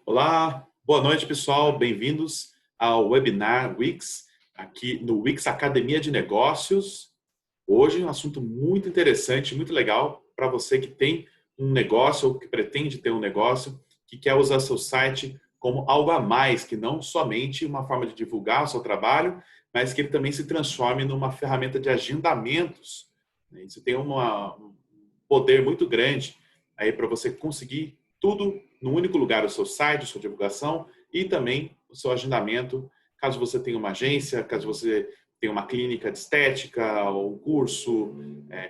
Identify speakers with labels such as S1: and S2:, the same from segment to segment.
S1: Olá, boa noite pessoal, bem-vindos ao webinar Wix, aqui no Wix Academia de Negócios. Hoje um assunto muito interessante, muito legal para você que tem um negócio ou que pretende ter um negócio, que quer usar seu site como algo a mais, que não somente uma forma de divulgar o seu trabalho, mas que ele também se transforme numa ferramenta de agendamentos. Isso tem um poder muito grande aí para você conseguir tudo no único lugar, o seu site, a sua divulgação e também o seu agendamento, caso você tenha uma agência, caso você tenha uma clínica de estética ou um curso,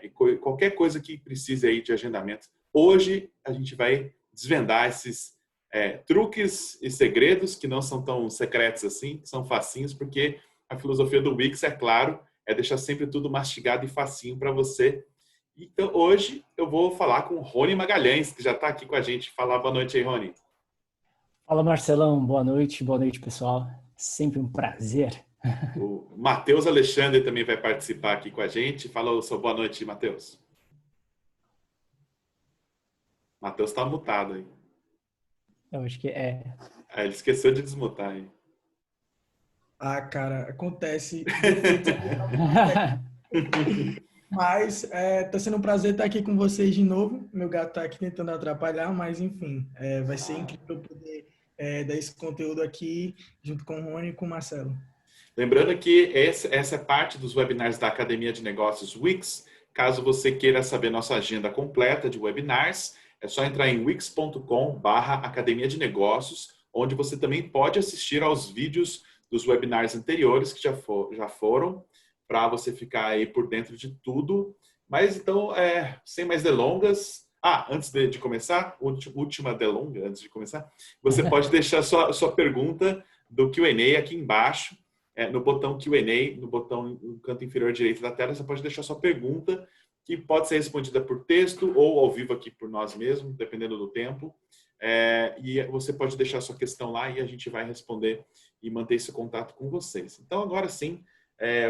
S1: e qualquer coisa que precise aí de agendamento. Hoje a gente vai desvendar esses truques e segredos que não são tão secretos assim, que são facinhos, porque a filosofia do Wix, é claro, é deixar sempre tudo mastigado e facinho para você. Então, hoje eu vou falar com o Rony Magalhães, que já está aqui com a gente. Fala, boa noite aí, Rony.
S2: Fala, Marcelão. Boa noite, pessoal. Sempre um prazer.
S1: O Matheus Alexandre também vai participar aqui com a gente. Fala o seu boa noite, Matheus. Matheus está mutado aí.
S2: Eu acho que é.
S1: Ele esqueceu de desmutar aí.
S3: Ah, cara, acontece. Mas tá sendo um prazer estar aqui com vocês de novo. Meu gato tá aqui tentando atrapalhar, mas enfim, vai ser incrível poder dar esse conteúdo aqui junto com o Rony e com o Marcelo.
S1: Lembrando que essa é parte dos webinars da Academia de Negócios Wix. Caso você queira saber nossa agenda completa de webinars, é só entrar em wix.com/academia de negócios, onde você também pode assistir aos vídeos dos webinars anteriores que já foram, para você ficar aí por dentro de tudo. Mas então, sem mais delongas, antes de começar, última delonga, antes de começar, você pode deixar sua pergunta do Q&A aqui embaixo, no botão Q&A, no botão no canto inferior direito da tela, você pode deixar sua pergunta, que pode ser respondida por texto ou ao vivo aqui por nós mesmos, dependendo do tempo. E você pode deixar sua questão lá e a gente vai responder e manter esse contato com vocês. Então, agora sim,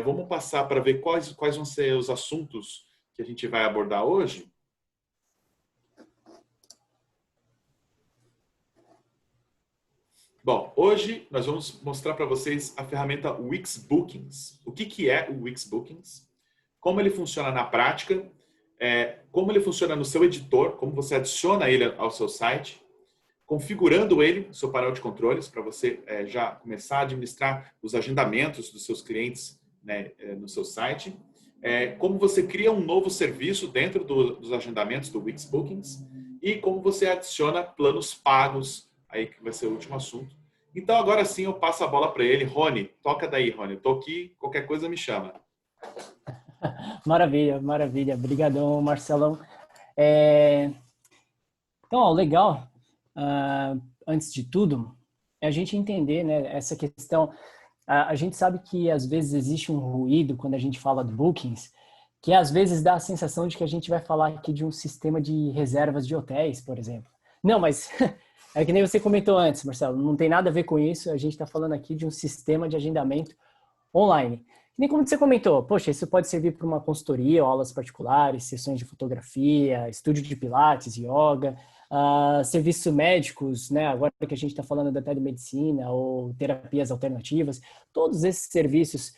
S1: vamos passar para ver quais vão ser os assuntos que a gente vai abordar hoje. Bom, hoje nós vamos mostrar para vocês a ferramenta Wix Bookings. O que é o Wix Bookings? Como ele funciona na prática, como ele funciona no seu editor, como você adiciona ele ao seu site, configurando ele, seu painel de controles, para você já começar a administrar os agendamentos dos seus clientes, né, no seu site. Como você cria um novo serviço dentro dos agendamentos do Wix Bookings e como você adiciona planos pagos, aí que vai ser o último assunto. Então, agora sim, eu passo a bola para ele. Rony, toca daí, Rony. Estou aqui, qualquer coisa me chama.
S2: Maravilha, maravilha. Obrigadão, Marcelão. Então, legal. Antes de tudo, é a gente entender, né, essa questão. A gente sabe que às vezes existe um ruído quando a gente fala de bookings, que às vezes dá a sensação de que a gente vai falar aqui de um sistema de reservas de hotéis, por exemplo. Não, mas é que nem você comentou antes, Marcelo, não tem nada a ver com isso. A gente está falando aqui de um sistema de agendamento online. Que nem como você comentou, poxa, isso pode servir para uma consultoria, aulas particulares, sessões de fotografia, estúdio de pilates, yoga, serviços médicos, né? Agora que a gente está falando da telemedicina ou terapias alternativas, todos esses serviços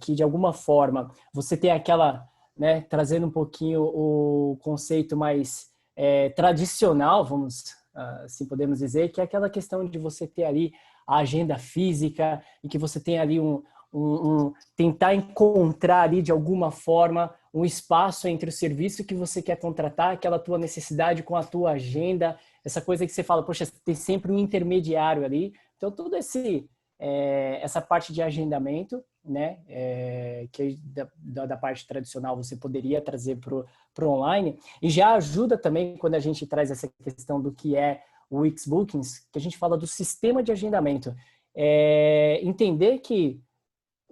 S2: que de alguma forma você tem aquela, né, trazendo um pouquinho o conceito mais tradicional, vamos assim podemos dizer, que é aquela questão de você ter ali a agenda física e que você tem ali tentar encontrar ali de alguma forma um espaço entre o serviço que você quer contratar, aquela tua necessidade com a tua agenda, essa coisa que você fala, poxa, tem sempre um intermediário ali. Então, toda essa parte de agendamento, né, que da parte tradicional você poderia trazer para o online, e já ajuda também quando a gente traz essa questão do que é o Wix Bookings, que a gente fala do sistema de agendamento. Entender que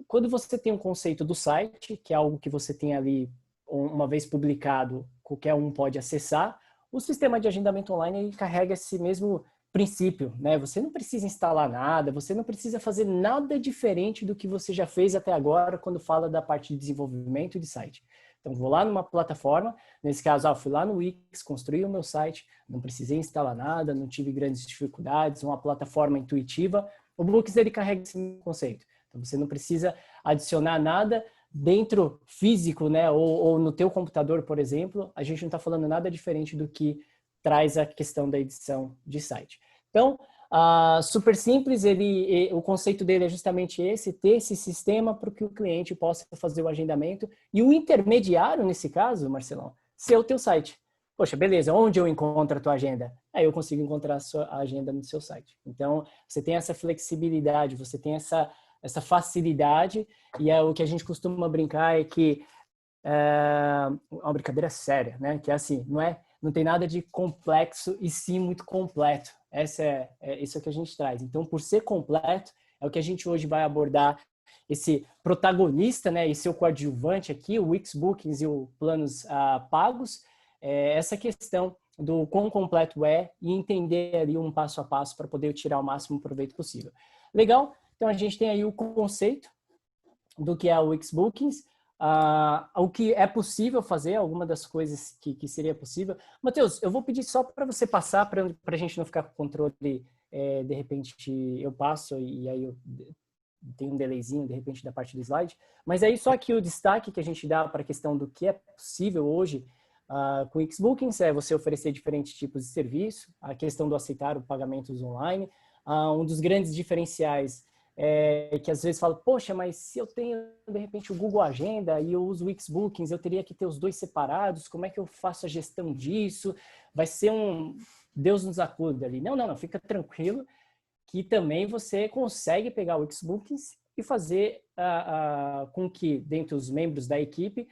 S2: quando você tem um conceito do site, que é algo que você tem ali, uma vez publicado, qualquer um pode acessar, o sistema de agendamento online ele carrega esse mesmo princípio, né? Você não precisa instalar nada, você não precisa fazer nada diferente do que você já fez até agora quando fala da parte de desenvolvimento de site. Então, vou lá numa plataforma, nesse caso, fui lá no Wix, construí o meu site, não precisei instalar nada, não tive grandes dificuldades, uma plataforma intuitiva. O Bookings, ele carrega esse conceito. Então, você não precisa adicionar nada dentro físico, né, ou no teu computador, por exemplo. A gente não está falando nada diferente do que traz a questão da edição de site. Então, super simples, o conceito dele é justamente esse, ter esse sistema para que o cliente possa fazer o agendamento. E o intermediário, nesse caso, Marcelão, ser o teu site. Poxa, beleza, onde eu encontro a tua agenda? Aí eu consigo encontrar a agenda no seu site. Então, você tem essa flexibilidade, você tem essa facilidade, e o que a gente costuma brincar é que é uma brincadeira séria, né? Que é assim, não tem nada de complexo e sim muito completo. Isso é o que a gente traz. Então, por ser completo, é o que a gente hoje vai abordar, esse protagonista, né, e seu coadjuvante aqui, o Wix Bookings e o planos pagos, essa questão do quão completo é e entender ali um passo a passo para poder tirar o máximo proveito possível. Legal? Então, a gente tem aí o conceito do que é o Wix Bookings, o que é possível fazer, alguma das coisas que seria possível. Matheus, eu vou pedir só para você passar, para a gente não ficar com o controle, de repente eu passo e aí eu tenho um delayzinho, de repente, da parte do slide. Mas aí só aqui o destaque que a gente dá para a questão do que é possível hoje com o Wix Bookings é você oferecer diferentes tipos de serviço, a questão do aceitar o pagamentos online. Um dos grandes diferenciais que às vezes fala, poxa, mas se eu tenho, de repente, o Google Agenda e eu uso o Wix Bookings, eu teria que ter os dois separados, como é que eu faço a gestão disso? Vai ser Deus nos acuda ali. Não, fica tranquilo que também você consegue pegar o Wix Bookings e fazer com que, dentre os membros da equipe,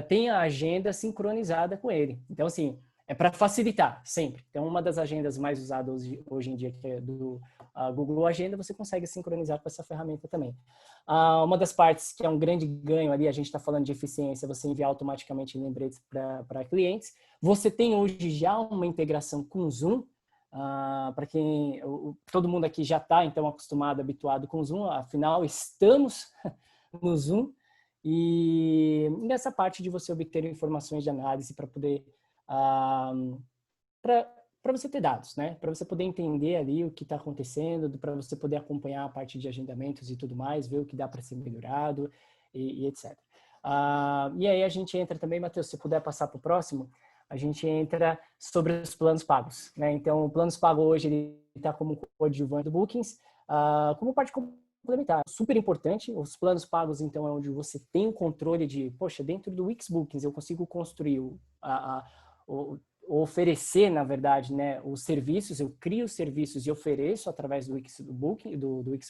S2: tenha a agenda sincronizada com ele. Então, assim, é para facilitar, sempre. Então, uma das agendas mais usadas hoje em dia, que é do Google Agenda, você consegue sincronizar com essa ferramenta também. Uma das partes que é um grande ganho ali, a gente está falando de eficiência, você enviar automaticamente lembretes para clientes. Você tem hoje já uma integração com o Zoom, para quem, todo mundo aqui já está, então, acostumado, habituado com o Zoom, afinal, estamos no Zoom. E nessa parte de você obter informações de análise para poder para você ter dados, né? Para você poder entender ali o que está acontecendo, para você poder acompanhar a parte de agendamentos e tudo mais, ver o que dá para ser melhorado e etc. E aí a gente entra também, Matheus, se puder passar para o próximo, a gente entra sobre os planos pagos, né? Então, o planos pagos hoje ele está como coadjuvante do Bookings, como parte complementar. Super importante, os planos pagos, então, é onde você tem o controle de, poxa, dentro do Wix Bookings eu consigo construir oferecer, na verdade, né, os serviços, eu crio os serviços e ofereço através do Wix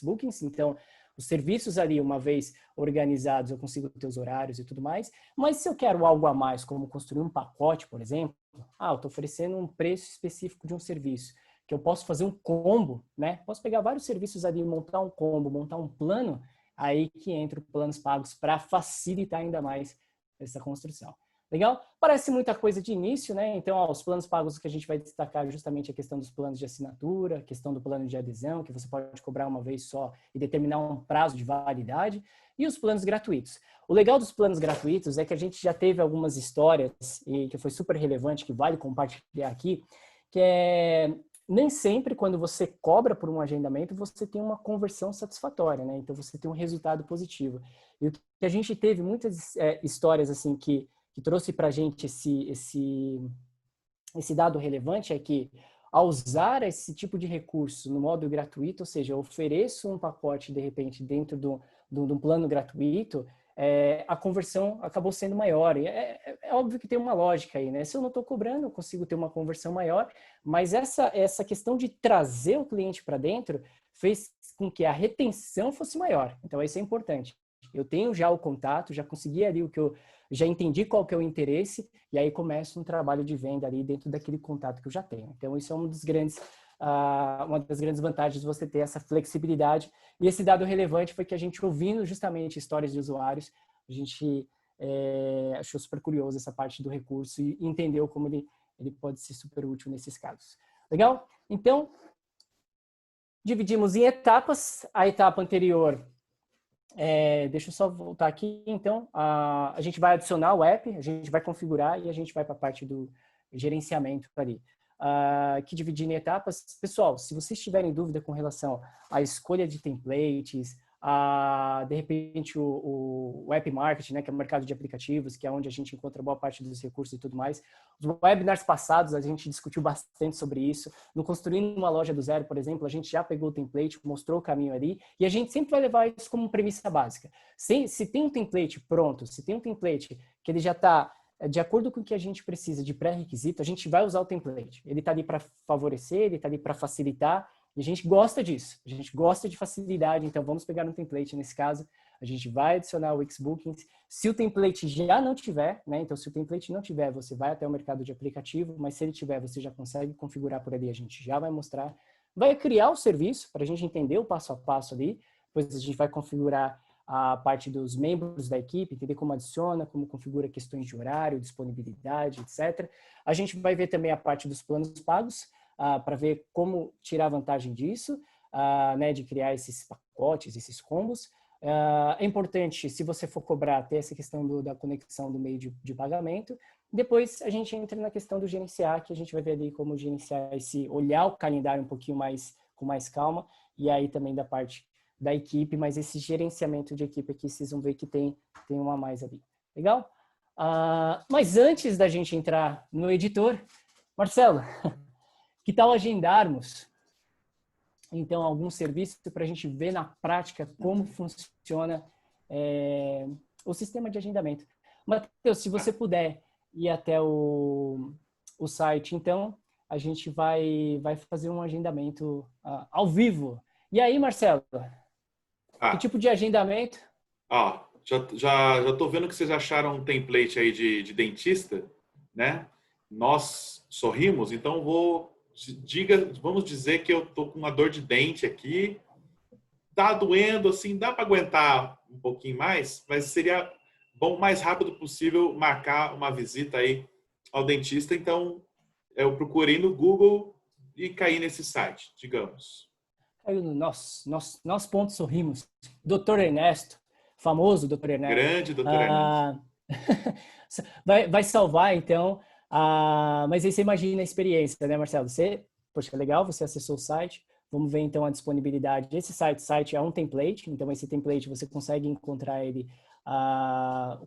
S2: Bookings, então os serviços ali, uma vez organizados, eu consigo ter os horários e tudo mais, mas se eu quero algo a mais, como construir um pacote, por exemplo, eu estou oferecendo um preço específico de um serviço, que eu posso fazer um combo, né, posso pegar vários serviços ali, montar um combo, montar um plano, aí que entra os planos pagos para facilitar ainda mais essa construção. Legal? Parece muita coisa de início, né? Então, os planos pagos que a gente vai destacar justamente a questão dos planos de assinatura, a questão do plano de adesão, que você pode cobrar uma vez só e determinar um prazo de validade, e os planos gratuitos. O legal dos planos gratuitos é que a gente já teve algumas histórias, e que foi super relevante, que vale compartilhar aqui, que nem sempre quando você cobra por um agendamento, você tem uma conversão satisfatória, né? Então, você tem um resultado positivo. E o que a gente teve muitas histórias assim que trouxe para a gente esse dado relevante é que, ao usar esse tipo de recurso no modo gratuito, ou seja, eu ofereço um pacote, de repente, dentro de um plano gratuito, a conversão acabou sendo maior. E é óbvio que tem uma lógica aí, né? Se eu não estou cobrando, eu consigo ter uma conversão maior, mas essa questão de trazer o cliente para dentro fez com que a retenção fosse maior. Então, isso é importante. Eu tenho já o contato, já consegui ali o que eu já entendi qual que é o interesse, e aí começa um trabalho de venda ali dentro daquele contato que eu já tenho. Então, isso é uma das grandes vantagens de você ter essa flexibilidade. E esse dado relevante foi que a gente, ouvindo justamente histórias de usuários, a gente achou super curioso essa parte do recurso e entendeu como ele pode ser super útil nesses casos. Legal? Então, dividimos em etapas. A etapa anterior deixa eu só voltar aqui. Então, a gente vai adicionar o app, a gente vai configurar e a gente vai para a parte do gerenciamento ali. Que dividir em etapas. Pessoal, se vocês tiverem dúvida com relação à escolha de templates, de repente o app marketing, né, que é o mercado de aplicativos, que é onde a gente encontra boa parte dos recursos e tudo mais. Os webinars passados a gente discutiu bastante sobre isso. No Construindo uma Loja do Zero, por exemplo, a gente já pegou o template, mostrou o caminho ali, e a gente sempre vai levar isso como premissa básica. Se tem um template pronto, se tem um template que ele já está de acordo com o que a gente precisa de pré-requisito, a gente vai usar o template. Ele está ali para favorecer, ele está ali para facilitar, e a gente gosta disso. A gente gosta de facilidade, então vamos pegar um template nesse caso. A gente vai adicionar o Wix-Bookings. Se o template já não tiver, né? Então, se o template não tiver, você vai até o mercado de aplicativo, mas se ele tiver, você já consegue configurar por ali, a gente já vai mostrar. Vai criar o serviço para a gente entender o passo a passo ali, depois a gente vai configurar a parte dos membros da equipe, entender como adiciona, como configura questões de horário, disponibilidade, etc. A gente vai ver também a parte dos planos pagos, para ver como tirar vantagem disso, né, de criar esses pacotes, esses combos. É importante, se você for cobrar, ter essa questão da conexão do meio de pagamento. Depois a gente entra na questão do gerenciar, que a gente vai ver ali como gerenciar olhar o calendário um pouquinho mais, com mais calma, e aí também da parte da equipe, mas esse gerenciamento de equipe aqui, vocês vão ver que tem uma a mais ali. Legal? Mas antes da gente entrar no editor, Marcelo, que tal agendarmos, então, algum serviço para a gente ver na prática como funciona o sistema de agendamento. Matheus, se você puder ir até o site, então, a gente vai fazer um agendamento ao vivo. E aí, Marcelo, que tipo de agendamento?
S1: Já estou vendo que vocês acharam um template aí de dentista, né? Nós sorrimos, então vamos dizer que eu tô com uma dor de dente aqui, tá doendo, assim, dá para aguentar um pouquinho mais, mas seria bom o mais rápido possível marcar uma visita aí ao dentista. Então, eu procurei no Google e caí nesse site, digamos.
S2: Caiu no nós pontos sorrimos. Dr. Ernesto, famoso Dr. Ernesto.
S1: Grande Dr. Ernesto.
S2: Vai salvar, então. Mas aí você imagina a experiência, né, Marcelo? Poxa, legal, você acessou o site. Vamos ver, então, a disponibilidade. Esse site é um template, então esse template você consegue encontrar ele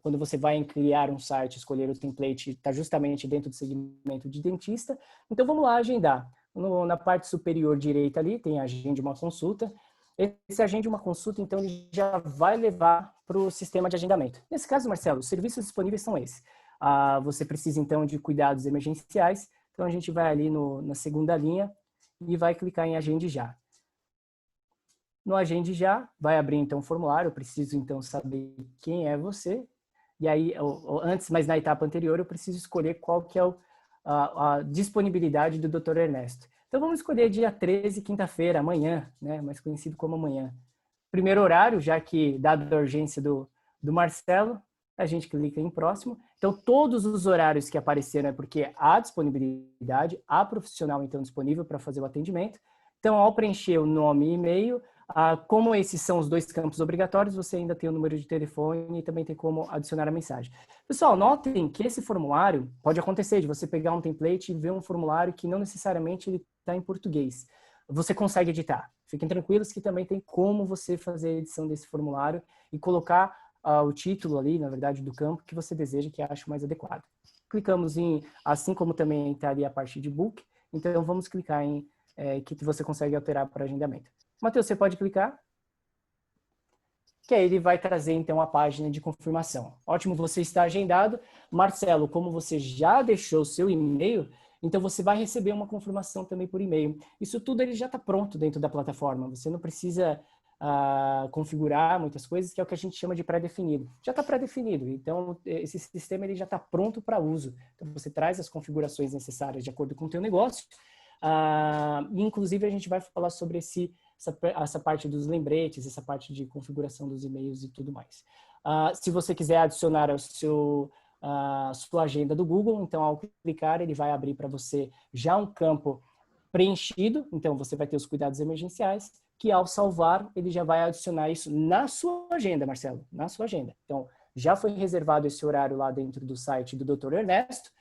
S2: quando você vai criar um site, escolher o template, está justamente dentro do segmento de dentista. Então, vamos lá agendar. Na parte superior direita ali, tem agende uma consulta. Esse agende uma consulta, então, ele já vai levar para o sistema de agendamento. Nesse caso, Marcelo, os serviços disponíveis são esses. Você precisa, então, de cuidados emergenciais. Então, a gente vai ali na segunda linha e vai clicar em Agende Já. No Agende Já, vai abrir, então, o formulário. Eu preciso, então, saber quem é você. E aí, antes, mas na etapa anterior, eu preciso escolher qual que é a disponibilidade do Dr. Ernesto. Então, vamos escolher dia 13, quinta-feira, amanhã, né? Mais conhecido como amanhã. Primeiro horário, já que, dado a urgência do Marcelo, a gente clica em próximo. Então, todos os horários que apareceram é porque há disponibilidade, há profissional, então, disponível para fazer o atendimento. Então, ao preencher o nome e e-mail, como esses são os 2 campos obrigatórios, você ainda tem o número de telefone e também tem como adicionar a mensagem. Pessoal, notem que esse formulário pode acontecer de você pegar um template e ver um formulário que não necessariamente ele está em português. Você consegue editar. Fiquem tranquilos que também tem como você fazer a edição desse formulário e colocar o título ali, na verdade, do campo que você deseja, que acha mais adequado. Clicamos assim como também está ali a parte de book, então vamos clicar em que você consegue alterar para agendamento. Matheus, você pode clicar? Que aí ele vai trazer, então, a página de confirmação. Ótimo, você está agendado. Marcelo, como você já deixou o seu e-mail, então você vai receber uma confirmação também por e-mail. Isso tudo ele já está pronto dentro da plataforma. Você não precisa configurar muitas coisas, que é o que a gente chama de pré-definido. Já está pré-definido. Então, esse sistema ele já está pronto para uso. Então, você traz as configurações necessárias de acordo com o teu negócio. Inclusive, a gente vai falar sobre essa parte dos lembretes, essa parte de configuração dos e-mails e tudo mais. Se você quiser adicionar a sua agenda do Google, então ao clicar ele vai abrir para você já um campo preenchido, então você vai ter os cuidados emergenciais, que ao salvar, ele já vai adicionar isso na sua agenda, Marcelo, na sua agenda. Então, já foi reservado esse horário lá dentro do site do Dr. Ernesto,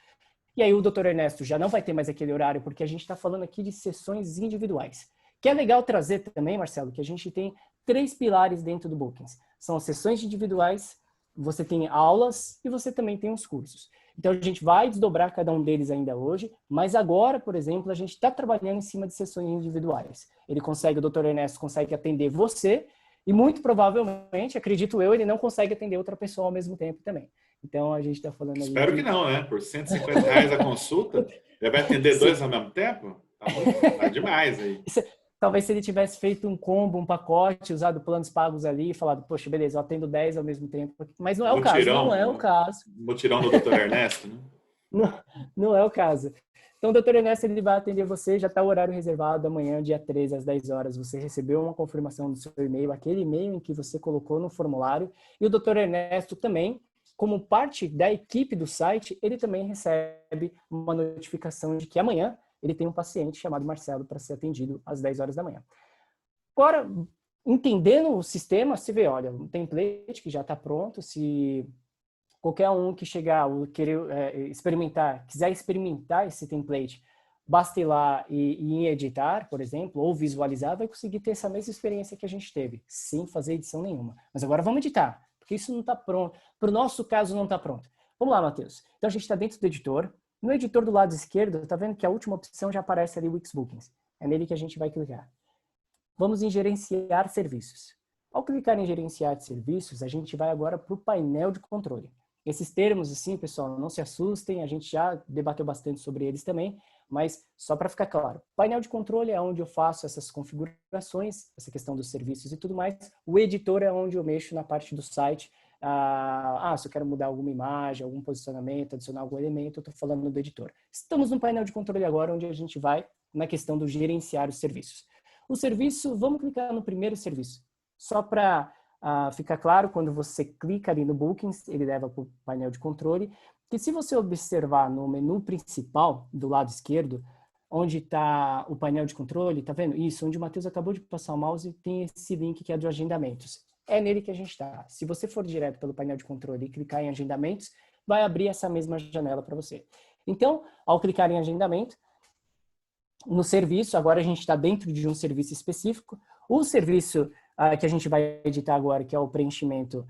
S2: e aí o Dr. Ernesto já não vai ter mais aquele horário, porque a gente está falando aqui de sessões individuais. Que é legal trazer também, Marcelo, que a gente tem 3 pilares dentro do Bookings. São as sessões individuais, você tem aulas e você também tem os cursos. Então, a gente vai desdobrar cada um deles ainda hoje, mas agora, por exemplo, a gente está trabalhando em cima de sessões individuais. O Dr. Ernesto consegue atender você e muito provavelmente, acredito eu, ele não consegue atender outra pessoa ao mesmo tempo também. Então, a gente está falando ali
S1: Espero que não, né? Por R$ 150 a consulta, ele vai atender 2 ao mesmo tempo? Tá demais aí.
S2: Talvez se ele tivesse feito um combo, um pacote, usado planos pagos ali e falado, poxa, beleza, eu atendo 10 ao mesmo tempo. Mas não é o caso, não é o caso.
S1: Mutirão do Dr. Ernesto, né?
S2: Não é o caso. Então, o Dr. Ernesto, ele vai atender você, já está o horário reservado amanhã, dia 13, às 10 horas. Você recebeu uma confirmação do seu e-mail, aquele e-mail em que você colocou no formulário. E o Dr. Ernesto também, como parte da equipe do site, ele também recebe uma notificação de que amanhã ele tem um paciente chamado Marcelo para ser atendido às 10 horas da manhã. Agora, entendendo o sistema, se vê, olha, um template que já está pronto, se qualquer um que chegar ou querer quiser experimentar esse template, basta ir lá e em editar, por exemplo, ou visualizar, vai conseguir ter essa mesma experiência que a gente teve, sem fazer edição nenhuma. Mas agora vamos editar, porque isso não está pronto. Para o nosso caso, não está pronto. Vamos lá, Matheus. Então, a gente está dentro do editor. No editor do lado esquerdo, está vendo que a última opção já aparece ali, Wix Bookings. É nele que a gente vai clicar. Vamos em gerenciar serviços. Ao clicar em gerenciar serviços, a gente vai agora para o painel de controle. Esses termos, assim, pessoal, não se assustem, a gente já debateu bastante sobre eles também, mas só para ficar claro, painel de controle é onde eu faço essas configurações, essa questão dos serviços e tudo mais. O editor é onde eu mexo na parte do site. Se eu quero mudar alguma imagem, algum posicionamento, adicionar algum elemento, eu estou falando do editor. Estamos no painel de controle agora, onde a gente vai na questão do gerenciar os serviços. O serviço, vamos clicar no primeiro serviço. Só para ficar claro, quando você clica ali no Bookings, ele leva para o painel de controle, que se você observar no menu principal, do lado esquerdo, onde está o painel de controle, tá vendo? Isso, onde o Matheus acabou de passar o mouse, tem esse link que é de agendamentos. É nele que a gente está. Se você for direto pelo painel de controle e clicar em agendamentos, vai abrir essa mesma janela para você. Então, ao clicar em agendamento, no serviço, agora a gente está dentro de um serviço específico. O serviço que a gente vai editar agora, que é o preenchimento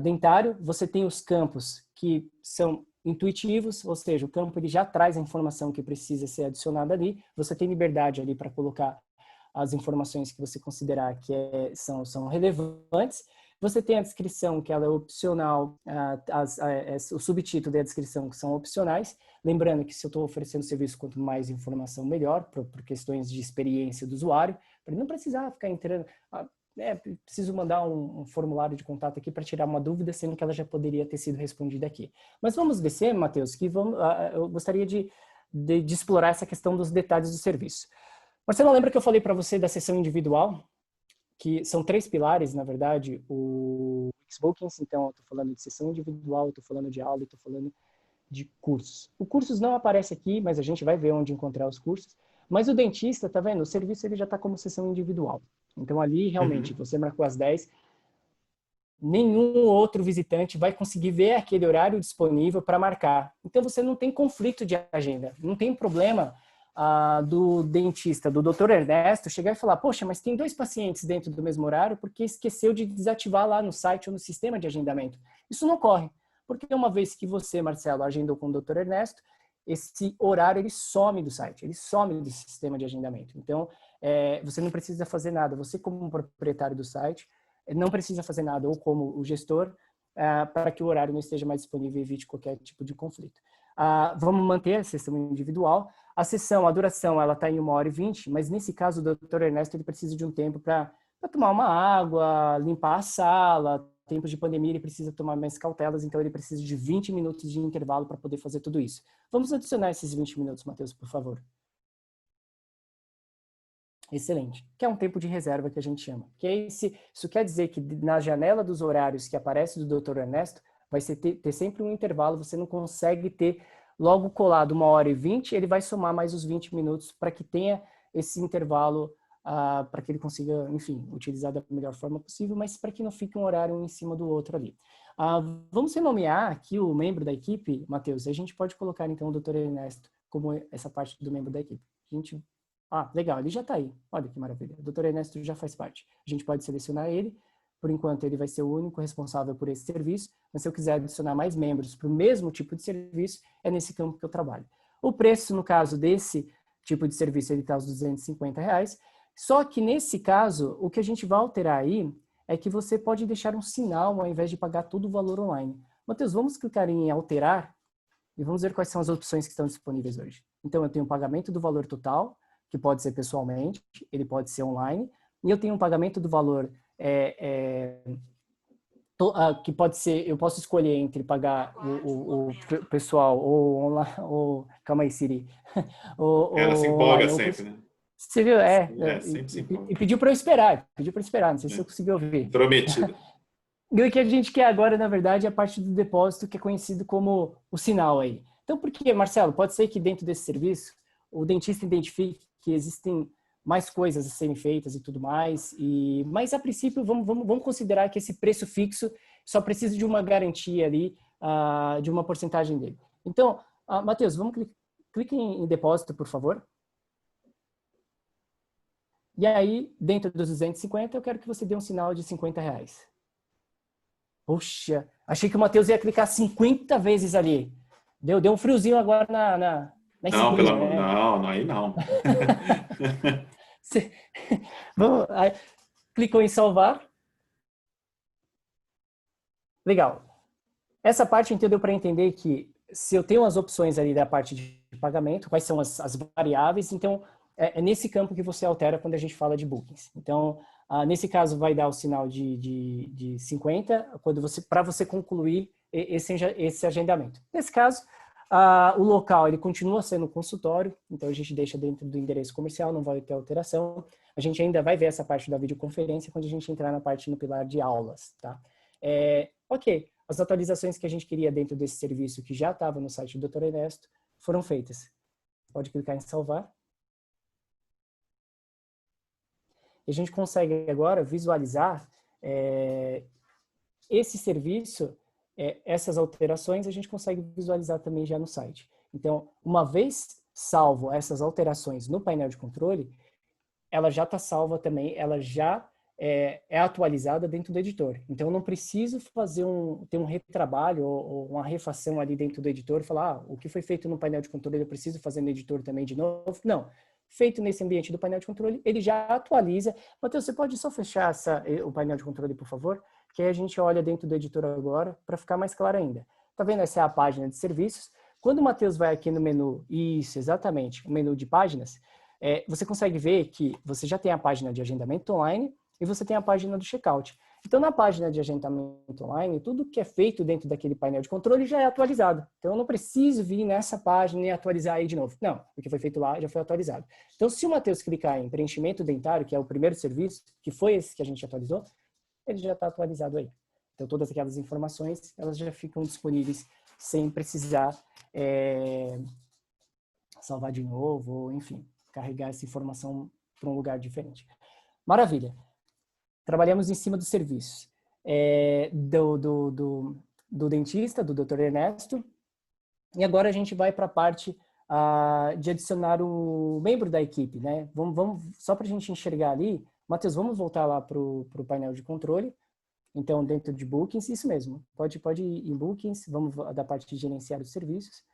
S2: dentário, você tem os campos que são intuitivos, ou seja, o campo ele já traz a informação que precisa ser adicionada ali. Você tem liberdade ali para colocar as informações que você considerar que são relevantes. Você tem a descrição, que ela é opcional, o subtítulo e a descrição, que são opcionais. Lembrando que se eu estou oferecendo serviço, quanto mais informação, melhor, por questões de experiência do usuário, para ele não precisar ficar entrando... preciso mandar um formulário de contato aqui para tirar uma dúvida, sendo que ela já poderia ter sido respondida aqui. Mas vamos descer, Matheus, que eu gostaria de explorar essa questão dos detalhes do serviço. Marcelo, lembra que eu falei para você da sessão individual? Que são 3 pilares, na verdade, o Xbookings, então eu estou falando de sessão individual, estou falando de aula, estou falando de cursos. O cursos não aparece aqui, mas a gente vai ver onde encontrar os cursos. Mas o dentista, tá vendo? O serviço ele já está como sessão individual. Então ali, realmente, você marcou às 10, nenhum outro visitante vai conseguir ver aquele horário disponível para marcar. Então você não tem conflito de agenda, não tem problema do dentista, do Dr. Ernesto, chegar e falar, poxa, mas tem 2 pacientes dentro do mesmo horário porque esqueceu de desativar lá no site ou no sistema de agendamento. Isso não ocorre, porque uma vez que você, Marcelo, agendou com o Dr. Ernesto, esse horário ele some do site, ele some do sistema de agendamento. Então, você não precisa fazer nada. Você, como proprietário do site, não precisa fazer nada, ou como o gestor, para que o horário não esteja mais disponível e evite qualquer tipo de conflito. Vamos manter a sessão individual. A duração, ela está em 1h20, mas nesse caso o Dr. Ernesto ele precisa de um tempo para tomar uma água, limpar a sala. Tempos de pandemia, ele precisa tomar mais cautelas, então ele precisa de 20 minutos de intervalo para poder fazer tudo isso. Vamos adicionar esses 20 minutos, Matheus, por favor. Excelente. Que é um tempo de reserva que a gente chama. Isso quer dizer que na janela dos horários que aparece do Dr. Ernesto, vai ter sempre um intervalo, você não consegue ter logo colado 1h20, ele vai somar mais os 20 minutos para que tenha esse intervalo para que ele consiga, enfim, utilizar da melhor forma possível, mas para que não fique um horário um em cima do outro ali. Vamos renomear aqui o membro da equipe, Matheus, a gente pode colocar então o Dr. Ernesto como essa parte do membro da equipe. Legal, ele já está aí, olha que maravilha, o Dr. Ernesto já faz parte. A gente pode selecionar ele, por enquanto ele vai ser o único responsável por esse serviço, mas se eu quiser adicionar mais membros para o mesmo tipo de serviço, é nesse campo que eu trabalho. O preço, no caso desse tipo de serviço, ele está aos R$250, só que nesse caso, o que a gente vai alterar aí é que você pode deixar um sinal ao invés de pagar todo o valor online. Matheus, vamos clicar em alterar e vamos ver quais são as opções que estão disponíveis hoje. Então, eu tenho o pagamento do valor total, que pode ser pessoalmente, ele pode ser online, e eu tenho um pagamento do valor que pode ser, eu posso escolher entre pagar o pessoal ou online, ou, calma aí, Siri,
S1: Ela se empolga sempre, né?
S2: Você viu?
S1: Sempre se empolga.
S2: E pediu para eu esperar, não sei se eu consegui ouvir.
S1: Intrometida.
S2: E o que a gente quer agora, na verdade, é a parte do depósito, que é conhecido como o sinal aí. Então, por que, Marcelo? Pode ser que dentro desse serviço, o dentista identifique que existem mais coisas a serem feitas e tudo mais, mas a princípio vamos considerar que esse preço fixo só precisa de uma garantia ali, de uma porcentagem dele. Então, Matheus, clique em depósito, por favor. E aí, dentro dos 250, eu quero que você dê um sinal de R$50. Poxa, achei que o Matheus ia clicar 50 vezes ali. Deu um friozinho agora na
S1: Não,
S2: espinha, né?
S1: não, aí não.
S2: Aí, clicou em salvar. Legal. Essa parte entendeu para entender que se eu tenho as opções ali da parte de pagamento, quais são as variáveis, então é nesse campo que você altera quando a gente fala de bookings. Então, nesse caso vai dar o sinal de 50 para você concluir esse agendamento. Nesse caso, o local ele continua sendo consultório, então a gente deixa dentro do endereço comercial, não vai ter alteração. A gente ainda vai ver essa parte da videoconferência quando a gente entrar na parte no pilar de aulas, tá? Ok, as atualizações que a gente queria dentro desse serviço que já estava no site do Dr. Ernesto foram feitas. Pode clicar em salvar. E a gente consegue agora visualizar esse serviço, essas alterações, a gente consegue visualizar também já no site. Então, uma vez salvo essas alterações no painel de controle, ela já está salva também, ela já é atualizada dentro do editor. Então, eu não preciso ter um retrabalho ou uma refação ali dentro do editor, falar, o que foi feito no painel de controle, eu preciso fazer no editor também de novo. Não. Feito nesse ambiente do painel de controle, ele já atualiza. Matheus, você pode só fechar o painel de controle, por favor? Que aí a gente olha dentro do editor agora, para ficar mais claro ainda. Tá vendo? Essa é a página de serviços. Quando o Matheus vai aqui no menu, isso, exatamente, o menu de páginas, você consegue ver que você já tem a página de agendamento online e você tem a página do checkout. Então, na página de agendamento online, tudo que é feito dentro daquele painel de controle já é atualizado. Então, eu não preciso vir nessa página e atualizar aí de novo. Não, o que foi feito lá já foi atualizado. Então, se o Matheus clicar em preenchimento dentário, que é o primeiro serviço, que foi esse que a gente atualizou, ele já está atualizado aí. Então, todas aquelas informações, elas já ficam disponíveis sem precisar salvar de novo, ou, enfim, carregar essa informação para um lugar diferente. Maravilha. Trabalhamos em cima dos serviços do dentista, do Dr. Ernesto, e agora a gente vai para a parte de adicionar o membro da equipe, né? Vamos só para a gente enxergar ali. Matheus, vamos voltar lá para o painel de controle. Então, dentro de Bookings, isso mesmo. Pode ir em Bookings, vamos da parte de gerenciar os serviços.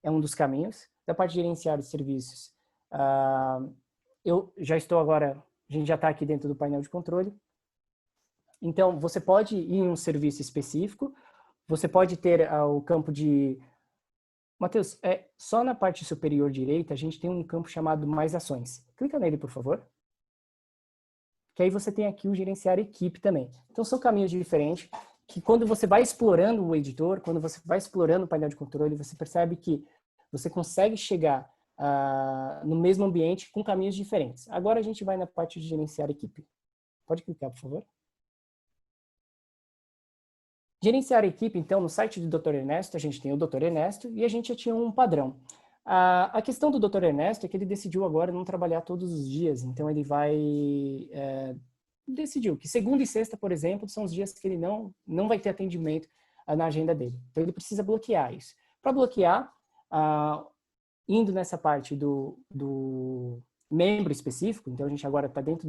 S2: É um dos caminhos. Da parte de gerenciar os serviços, eu já estou agora, a gente já está aqui dentro do painel de controle. Então, você pode ir em um serviço específico, você pode ter o campo de... Matheus, só na parte superior direita, a gente tem um campo chamado Mais Ações. Clica nele, por favor. Que aí você tem aqui o gerenciar equipe também. Então, são caminhos diferentes, que quando você vai explorando o editor, quando você vai explorando o painel de controle, você percebe que você consegue chegar no mesmo ambiente com caminhos diferentes. Agora a gente vai na parte de gerenciar equipe. Pode clicar, por favor. Gerenciar a equipe, então, no site do Dr. Ernesto, a gente tem o Dr. Ernesto e a gente já tinha um padrão. A questão do Dr. Ernesto é que ele decidiu agora não trabalhar todos os dias, então ele decidiu que segunda e sexta, por exemplo, são os dias que ele não vai ter atendimento na agenda dele. Então ele precisa bloquear isso. Para bloquear, indo nessa parte do membro específico, então a gente agora está dentro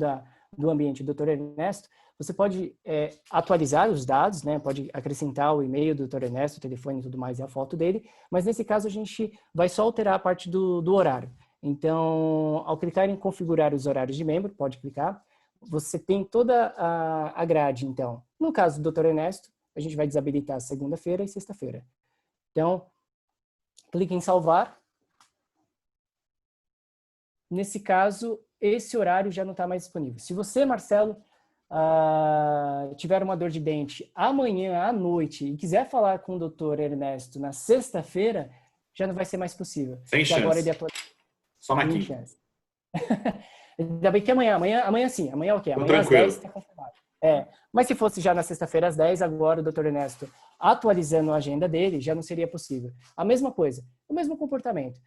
S2: do ambiente do Dr. Ernesto, você pode atualizar os dados, né? Pode acrescentar o e-mail do Dr. Ernesto, o telefone e tudo mais e a foto dele, mas nesse caso a gente vai só alterar a parte do horário. Então, ao clicar em configurar os horários de membro, pode clicar, você tem toda a grade, então. No caso do Dr. Ernesto, a gente vai desabilitar segunda-feira e sexta-feira. Então, clique em salvar. Nesse caso, esse horário já não está mais disponível. Se você, Marcelo, tiver uma dor de dente amanhã à noite e quiser falar com o Dr. Ernesto na sexta-feira, já não vai ser mais possível.
S1: Sem chance. Agora ele só na quinta.
S2: Chance. Ainda bem que amanhã sim. Amanhã é o quê? Amanhã
S1: tranquilo.
S2: Às 10 está confirmado. Mas se fosse já na sexta-feira às 10, agora o Dr. Ernesto atualizando a agenda dele, já não seria possível. A mesma coisa, o mesmo comportamento.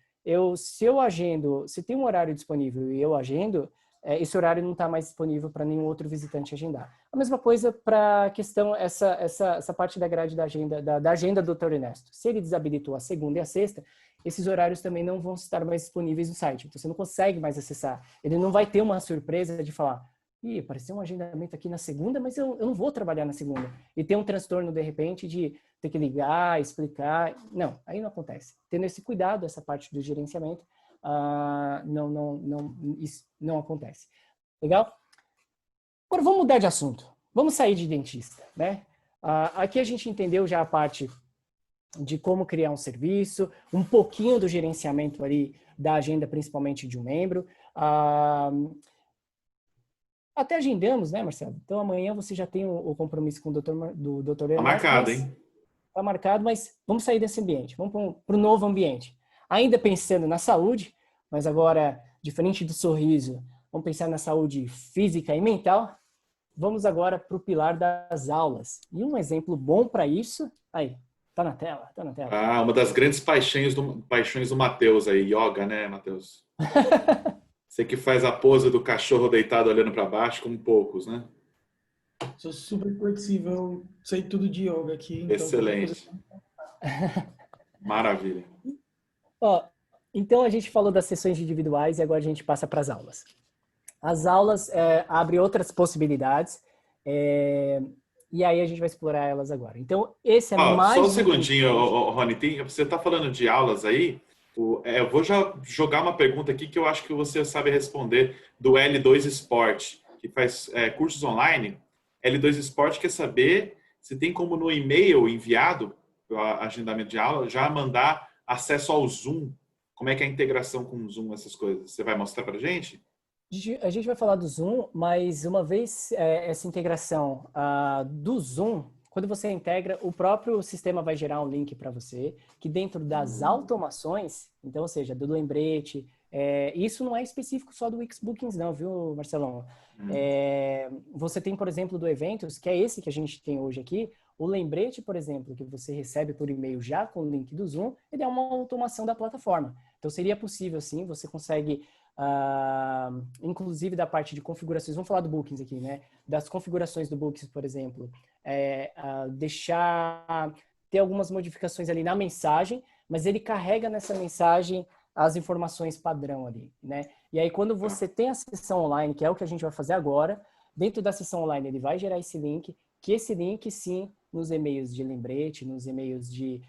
S2: Se eu agendo, se tem um horário disponível e eu agendo, esse horário não está mais disponível para nenhum outro visitante agendar. A mesma coisa para a questão, essa parte da grade da agenda do Dr. Ernesto. Se ele desabilitou a segunda e a sexta, esses horários também não vão estar mais disponíveis no site. Então, você não consegue mais acessar. Ele não vai ter uma surpresa de falar, apareceu um agendamento aqui na segunda, mas eu não vou trabalhar na segunda. E ter um transtorno, de repente, de ter que ligar, explicar. Não, aí não acontece. Tendo esse cuidado, essa parte do gerenciamento, isso não acontece. Legal? Agora, vamos mudar de assunto. Vamos sair de dentista, né? Aqui a gente entendeu já a parte de como criar um serviço, um pouquinho do gerenciamento ali da agenda, principalmente de um membro. Até agendamos, né, Marcelo? Então, amanhã você já tem o compromisso com o Dr. Ernesto.
S1: Tá marcado, hein?
S2: Tá marcado, mas vamos sair desse ambiente. Vamos para o novo ambiente. Ainda pensando na saúde, mas agora, diferente do sorriso, vamos pensar na saúde física e mental. Vamos agora para o pilar das aulas. E um exemplo bom para isso, aí, tá na tela.
S1: Uma das grandes paixões do Matheus aí, yoga, né, Matheus? Você que faz a pose do cachorro deitado olhando para baixo, como poucos, né?
S3: Sou super flexível, sei tudo de yoga aqui. Então
S1: excelente. Maravilha.
S2: Então a gente falou das sessões individuais e agora a gente passa para as aulas. As aulas abrem outras possibilidades e aí a gente vai explorar elas agora. Então esse é mais...
S1: Só um segundinho, Rony. Você está falando de aulas aí? Eu vou já jogar uma pergunta aqui que eu acho que você sabe responder do L2 Sport, que faz cursos online. L2 Sport quer saber se tem como no e-mail enviado, o agendamento de aula, já mandar acesso ao Zoom. Como é que é a integração com o Zoom, essas coisas? Você vai mostrar para a gente?
S2: A gente vai falar do Zoom, mas uma vez essa integração do Zoom, quando você integra, o próprio sistema vai gerar um link para você, que dentro das automações, então, ou seja, do lembrete, isso não é específico só do Wix Bookings não, viu, Marcelão? Você tem, por exemplo, do Eventos, que é esse que a gente tem hoje aqui, o lembrete, por exemplo, que você recebe por e-mail já com o link do Zoom, ele é uma automação da plataforma. Então, seria possível, sim, você consegue... inclusive da parte de configurações, vamos falar do Bookings aqui, né? Das configurações do Bookings, por exemplo, ter algumas modificações ali na mensagem, mas ele carrega nessa mensagem as informações padrão ali, né? E aí quando você tem a sessão online, que é o que a gente vai fazer agora, dentro da sessão online ele vai gerar esse link, que esse link sim, nos e-mails de lembrete, nos e-mails de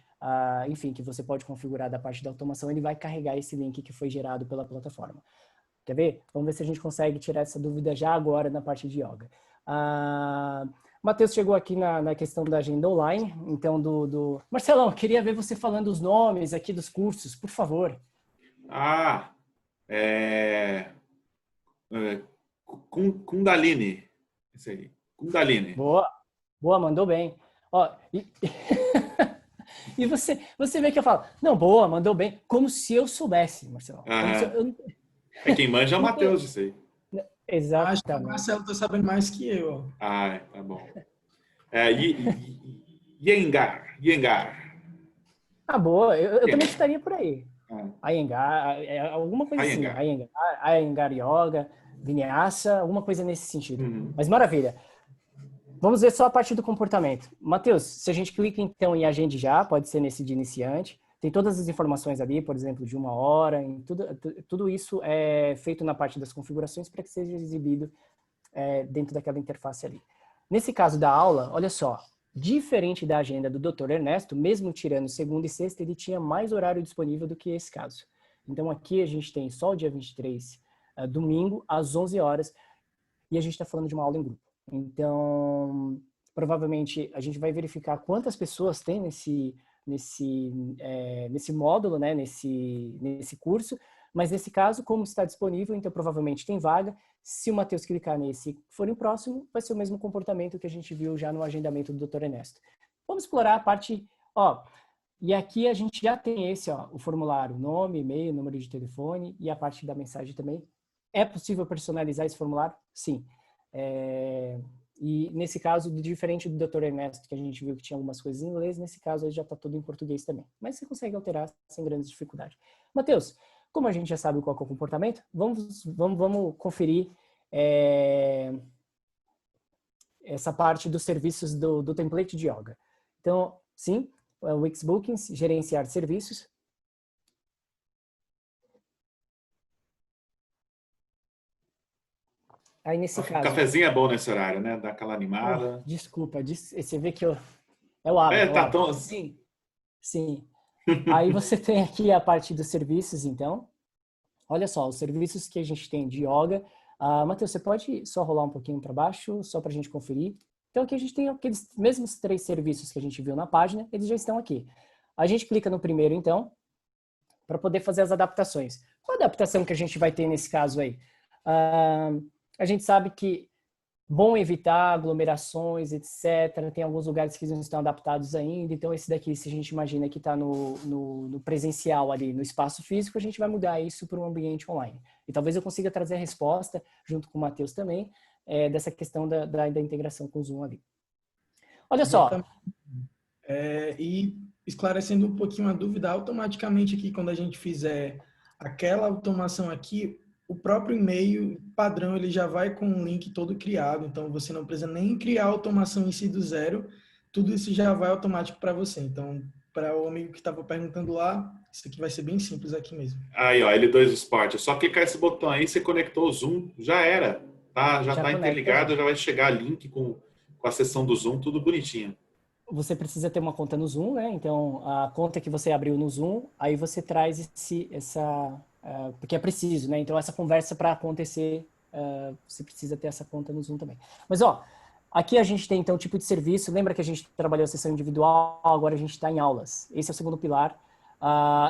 S2: enfim, que você pode configurar da parte da automação, ele vai carregar esse link que foi gerado pela plataforma. Quer ver? Vamos ver se a gente consegue tirar essa dúvida já agora na parte de yoga. Matheus chegou aqui na questão da agenda online, então Marcelão, queria ver você falando os nomes aqui dos cursos, por favor.
S1: Kundalini. Isso aí. Kundalini.
S2: Boa, mandou bem. E você vê que eu falo, não, boa, mandou bem, como se eu soubesse, Marcelo.
S1: Quem manja é o Matheus disso aí.
S2: Exatamente.
S3: Acho que o Marcelo está sabendo mais que eu.
S1: Tá bom. Iyengar.
S2: Boa, eu também estaria por aí. Iyengar, alguma coisa assim. Iyengar Yoga, Vinyasa, alguma coisa nesse sentido. Mas maravilha. Vamos ver só a parte do comportamento. Matheus, se a gente clica então em agende já, pode ser nesse de iniciante, tem todas as informações ali, por exemplo, de 1 hora, tudo isso é feito na parte das configurações para que seja exibido dentro daquela interface ali. Nesse caso da aula, olha só, diferente da agenda do Dr. Ernesto, mesmo tirando segunda e sexta, ele tinha mais horário disponível do que esse caso. Então aqui a gente tem só o dia 23, domingo, às 11 horas, e a gente está falando de uma aula em grupo. Então, provavelmente a gente vai verificar quantas pessoas tem nesse módulo, né, nesse curso, mas nesse caso, como está disponível, então provavelmente tem vaga. Se o Matheus clicar nesse e for em próximo, vai ser o mesmo comportamento que a gente viu já no agendamento do Dr. Ernesto. Vamos explorar a parte, e aqui a gente já tem o formulário, nome, e-mail, número de telefone e a parte da mensagem também. É possível personalizar esse formulário? Sim. E nesse caso, diferente do Dr. Ernesto, que a gente viu que tinha algumas coisas em inglês, nesse caso aí já está tudo em português também. Mas você consegue alterar sem grandes dificuldades. Matheus, como a gente já sabe qual é o comportamento, vamos conferir essa parte dos serviços do template de yoga. Então, sim, o Wix Bookings, gerenciar serviços. Aí nesse caso...
S1: Cafezinho é bom nesse horário, né? Dá aquela animada.
S2: Desculpa, você vê que é o hábito.
S1: Tá tão...
S2: Sim. Aí você tem aqui a parte dos serviços, então. Olha só, os serviços que a gente tem de yoga. Matheus, você pode só rolar um pouquinho para baixo, só para a gente conferir. Então aqui a gente tem aqueles mesmos 3 serviços que a gente viu na página, eles já estão aqui. A gente clica no primeiro, então, para poder fazer as adaptações. Qual a adaptação que a gente vai ter nesse caso aí? A gente sabe que bom evitar aglomerações, etc. Tem alguns lugares que não estão adaptados ainda. Então, esse daqui, se a gente imagina que está no presencial ali, no espaço físico, a gente vai mudar isso para um ambiente online. E talvez eu consiga trazer a resposta, junto com o Matheus também, dessa questão da integração com o Zoom ali. Olha só.
S3: E esclarecendo um pouquinho a dúvida, automaticamente aqui, quando a gente fizer aquela automação aqui, o próprio e-mail padrão ele já vai com um link todo criado, então você não precisa nem criar a automação em si do zero, tudo isso já vai automático para você. Então, para o amigo que estava perguntando lá, isso aqui vai ser bem simples aqui mesmo.
S1: Aí, L2 Sport, é só clicar esse botão aí, você conectou o Zoom, já era, tá? Já está interligado, já vai chegar link com a sessão do Zoom, tudo bonitinho.
S2: Você precisa ter uma conta no Zoom, né? Então, a conta que você abriu no Zoom, aí você traz porque é preciso, né? Então, essa conversa para acontecer, você precisa ter essa conta no Zoom também. Mas, aqui a gente tem, então, o tipo de serviço. Lembra que a gente trabalhou a sessão individual, agora a gente está em aulas. Esse é o segundo pilar.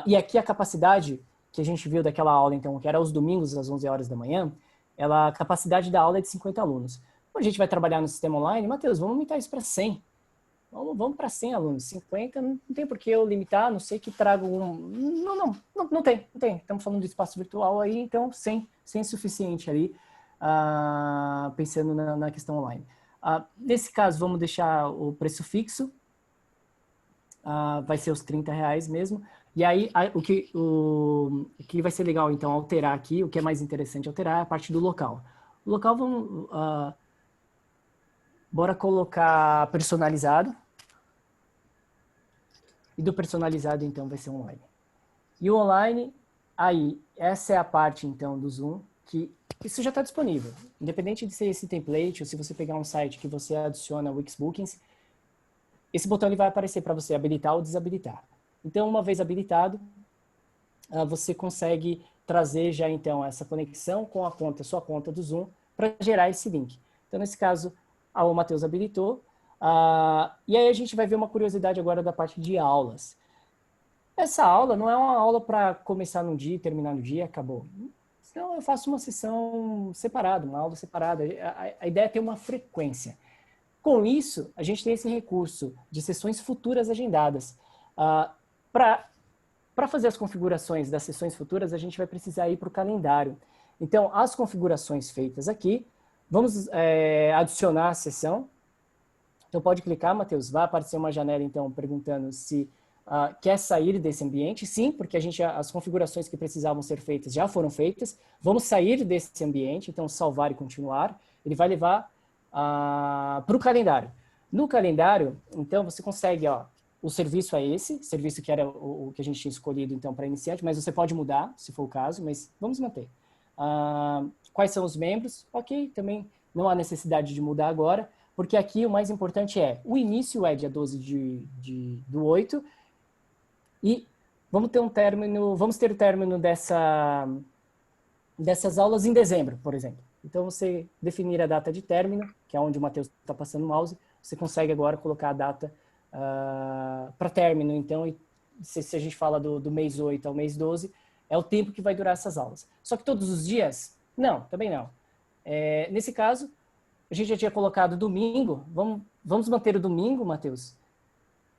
S2: E aqui a capacidade que a gente viu daquela aula, então, que era aos domingos, às 11 horas da manhã, a capacidade da aula é de 50 alunos. Quando a gente vai trabalhar no sistema online, Matheus, vamos aumentar isso para 100. Vamos para 100 alunos, 50 não tem por que eu limitar, não sei que trago não tem. Estamos falando de espaço virtual aí, então 100 é suficiente ali, pensando na questão online. Nesse caso, vamos deixar o preço fixo, vai ser os R$30 mesmo, e aí o que vai ser legal, então, alterar aqui, o que é mais interessante alterar é a parte do local. O local, bora colocar personalizado. E do personalizado, então, vai ser online. E o online, aí, essa é a parte, então, do Zoom, que isso já está disponível. Independente de ser esse template, ou se você pegar um site que você adiciona Wix Bookings, esse botão ele vai aparecer para você habilitar ou desabilitar. Então, uma vez habilitado, você consegue trazer já, então, essa conexão com a sua conta do Zoom, para gerar esse link. Então, nesse caso, o Matheus habilitou. E aí a gente vai ver uma curiosidade agora da parte de aulas. Essa aula não é uma aula para começar num dia e terminar no dia, acabou. Então eu faço uma sessão separada, uma aula separada. A ideia é ter uma frequência. Com isso, a gente tem esse recurso de sessões futuras agendadas. Para fazer as configurações das sessões futuras, a gente vai precisar ir para o calendário. Então, as configurações feitas aqui, vamos adicionar a sessão. Então, pode clicar, Matheus, vai aparecer uma janela, então, perguntando se quer sair desse ambiente, sim, porque as configurações que precisavam ser feitas já foram feitas. Vamos sair desse ambiente, então salvar e continuar. Ele vai levar para o calendário. No calendário, então, você consegue, o serviço é esse, serviço que era o que a gente tinha escolhido, então, para iniciante, mas você pode mudar, se for o caso, mas vamos manter. Quais são os membros? Ok, também não há necessidade de mudar agora, porque aqui o mais importante o início é dia 12 do 8, e vamos ter o término dessas aulas em dezembro, por exemplo. Então, você definir a data de término, que é onde o Matheus está passando o mouse, você consegue agora colocar a data para término. Então, se a gente fala do mês 8 ao mês 12, é o tempo que vai durar essas aulas. Só que todos os dias? Não, também não. Nesse caso, a gente já tinha colocado domingo. Vamos manter o domingo, Matheus.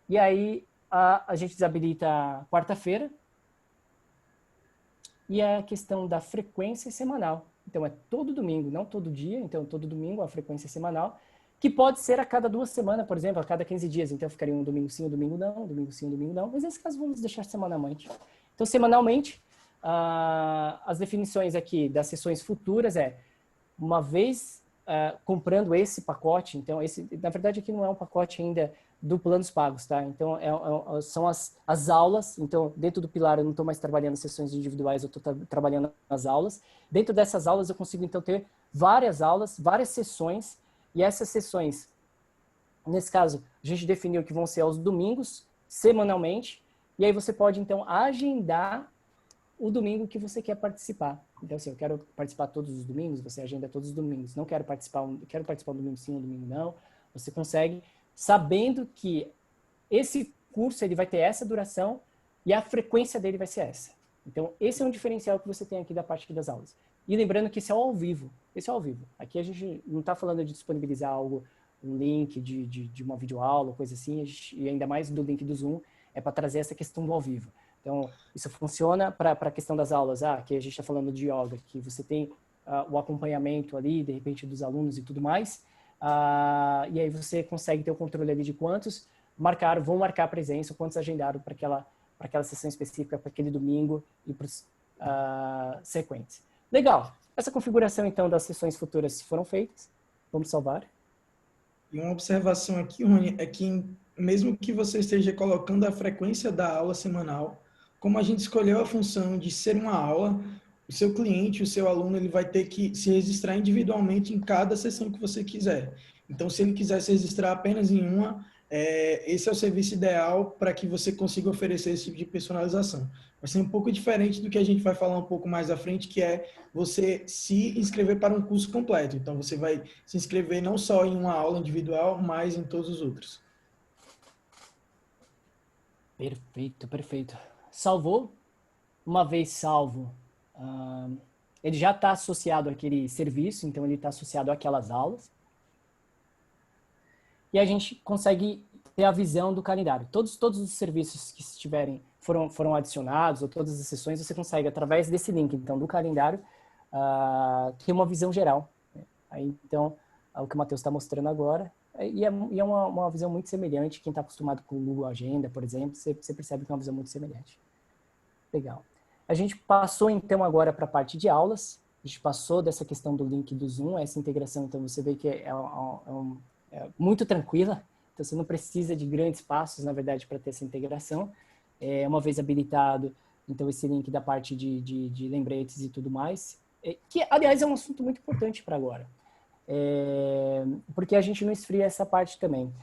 S2: E aí, a gente desabilita quarta-feira. E a questão da frequência semanal. Então, é todo domingo, não todo dia. Então, todo domingo a frequência semanal, que pode ser a cada 2 semanas, por exemplo, a cada 15 dias. Então, ficaria um domingo sim, um domingo não, um domingo sim, um domingo não. Mas nesse caso, vamos deixar semanalmente. Então, semanalmente, as definições aqui das sessões futuras uma vez comprando esse pacote. Então, na verdade, aqui não é um pacote ainda do planos pagos, tá? Então, são as aulas. Então, dentro do pilar, eu não estou mais trabalhando sessões individuais, eu estou trabalhando as aulas. Dentro dessas aulas, eu consigo, então, ter várias aulas, várias sessões, e essas sessões, nesse caso, a gente definiu que vão ser aos domingos, semanalmente, e aí você pode, então, agendar o domingo que você quer participar. Então, assim, eu quero participar todos os domingos, você agenda todos os domingos. Não quero participar, quero participar um domingo sim, um domingo não. Você consegue, sabendo que esse curso ele vai ter essa duração e a frequência dele vai ser essa. Então, esse é um diferencial que você tem aqui da parte das aulas. E lembrando que esse é ao vivo. Esse é ao vivo. Aqui a gente não está falando de disponibilizar algo, um link de uma videoaula, coisa assim, e ainda mais do link do Zoom, é para trazer essa questão do ao vivo. Então, isso funciona para a questão das aulas, que a gente está falando de yoga, que você tem o acompanhamento ali, de repente, dos alunos e tudo mais, e aí você consegue ter o controle ali de quantos vão marcar presença, quantos agendaram para aquela sessão específica, para aquele domingo e para os sequentes. Legal. Essa configuração, então, das sessões futuras foram feitas. Vamos salvar.
S3: E uma observação aqui, Rony, é que mesmo que você esteja colocando a frequência da aula semanal, como a gente escolheu a função de ser uma aula, o seu cliente, o seu aluno, ele vai ter que se registrar individualmente em cada sessão que você quiser. Então, se ele quiser se registrar apenas em uma, esse é o serviço ideal para que você consiga oferecer esse tipo de personalização. Vai ser um pouco diferente do que a gente vai falar um pouco mais à frente, que é você se inscrever para um curso completo. Então, você vai se inscrever não só em uma aula individual, mas em todos os outros.
S2: Perfeito, perfeito. Salvou? Uma vez salvo, ele já está associado àquele serviço, então ele está associado àquelas aulas. E a gente consegue ter a visão do calendário. Todos os serviços que estiverem foram adicionados, ou todas as sessões, você consegue, através desse link, então, do calendário, ter uma visão geral. Aí, então, o que o Matheus está mostrando agora, e é uma visão muito semelhante. Quem está acostumado com o Google Agenda, por exemplo, você percebe que é uma visão muito semelhante. Legal. A gente passou, então, agora para a parte de aulas. A gente passou dessa questão do link do Zoom, essa integração, então, você vê que é muito tranquila. Então, você não precisa de grandes passos, na verdade, para ter essa integração. Uma vez habilitado, então, esse link da parte de lembretes e tudo mais, que, aliás, é um assunto muito importante para agora. Porque a gente não esfria essa parte também.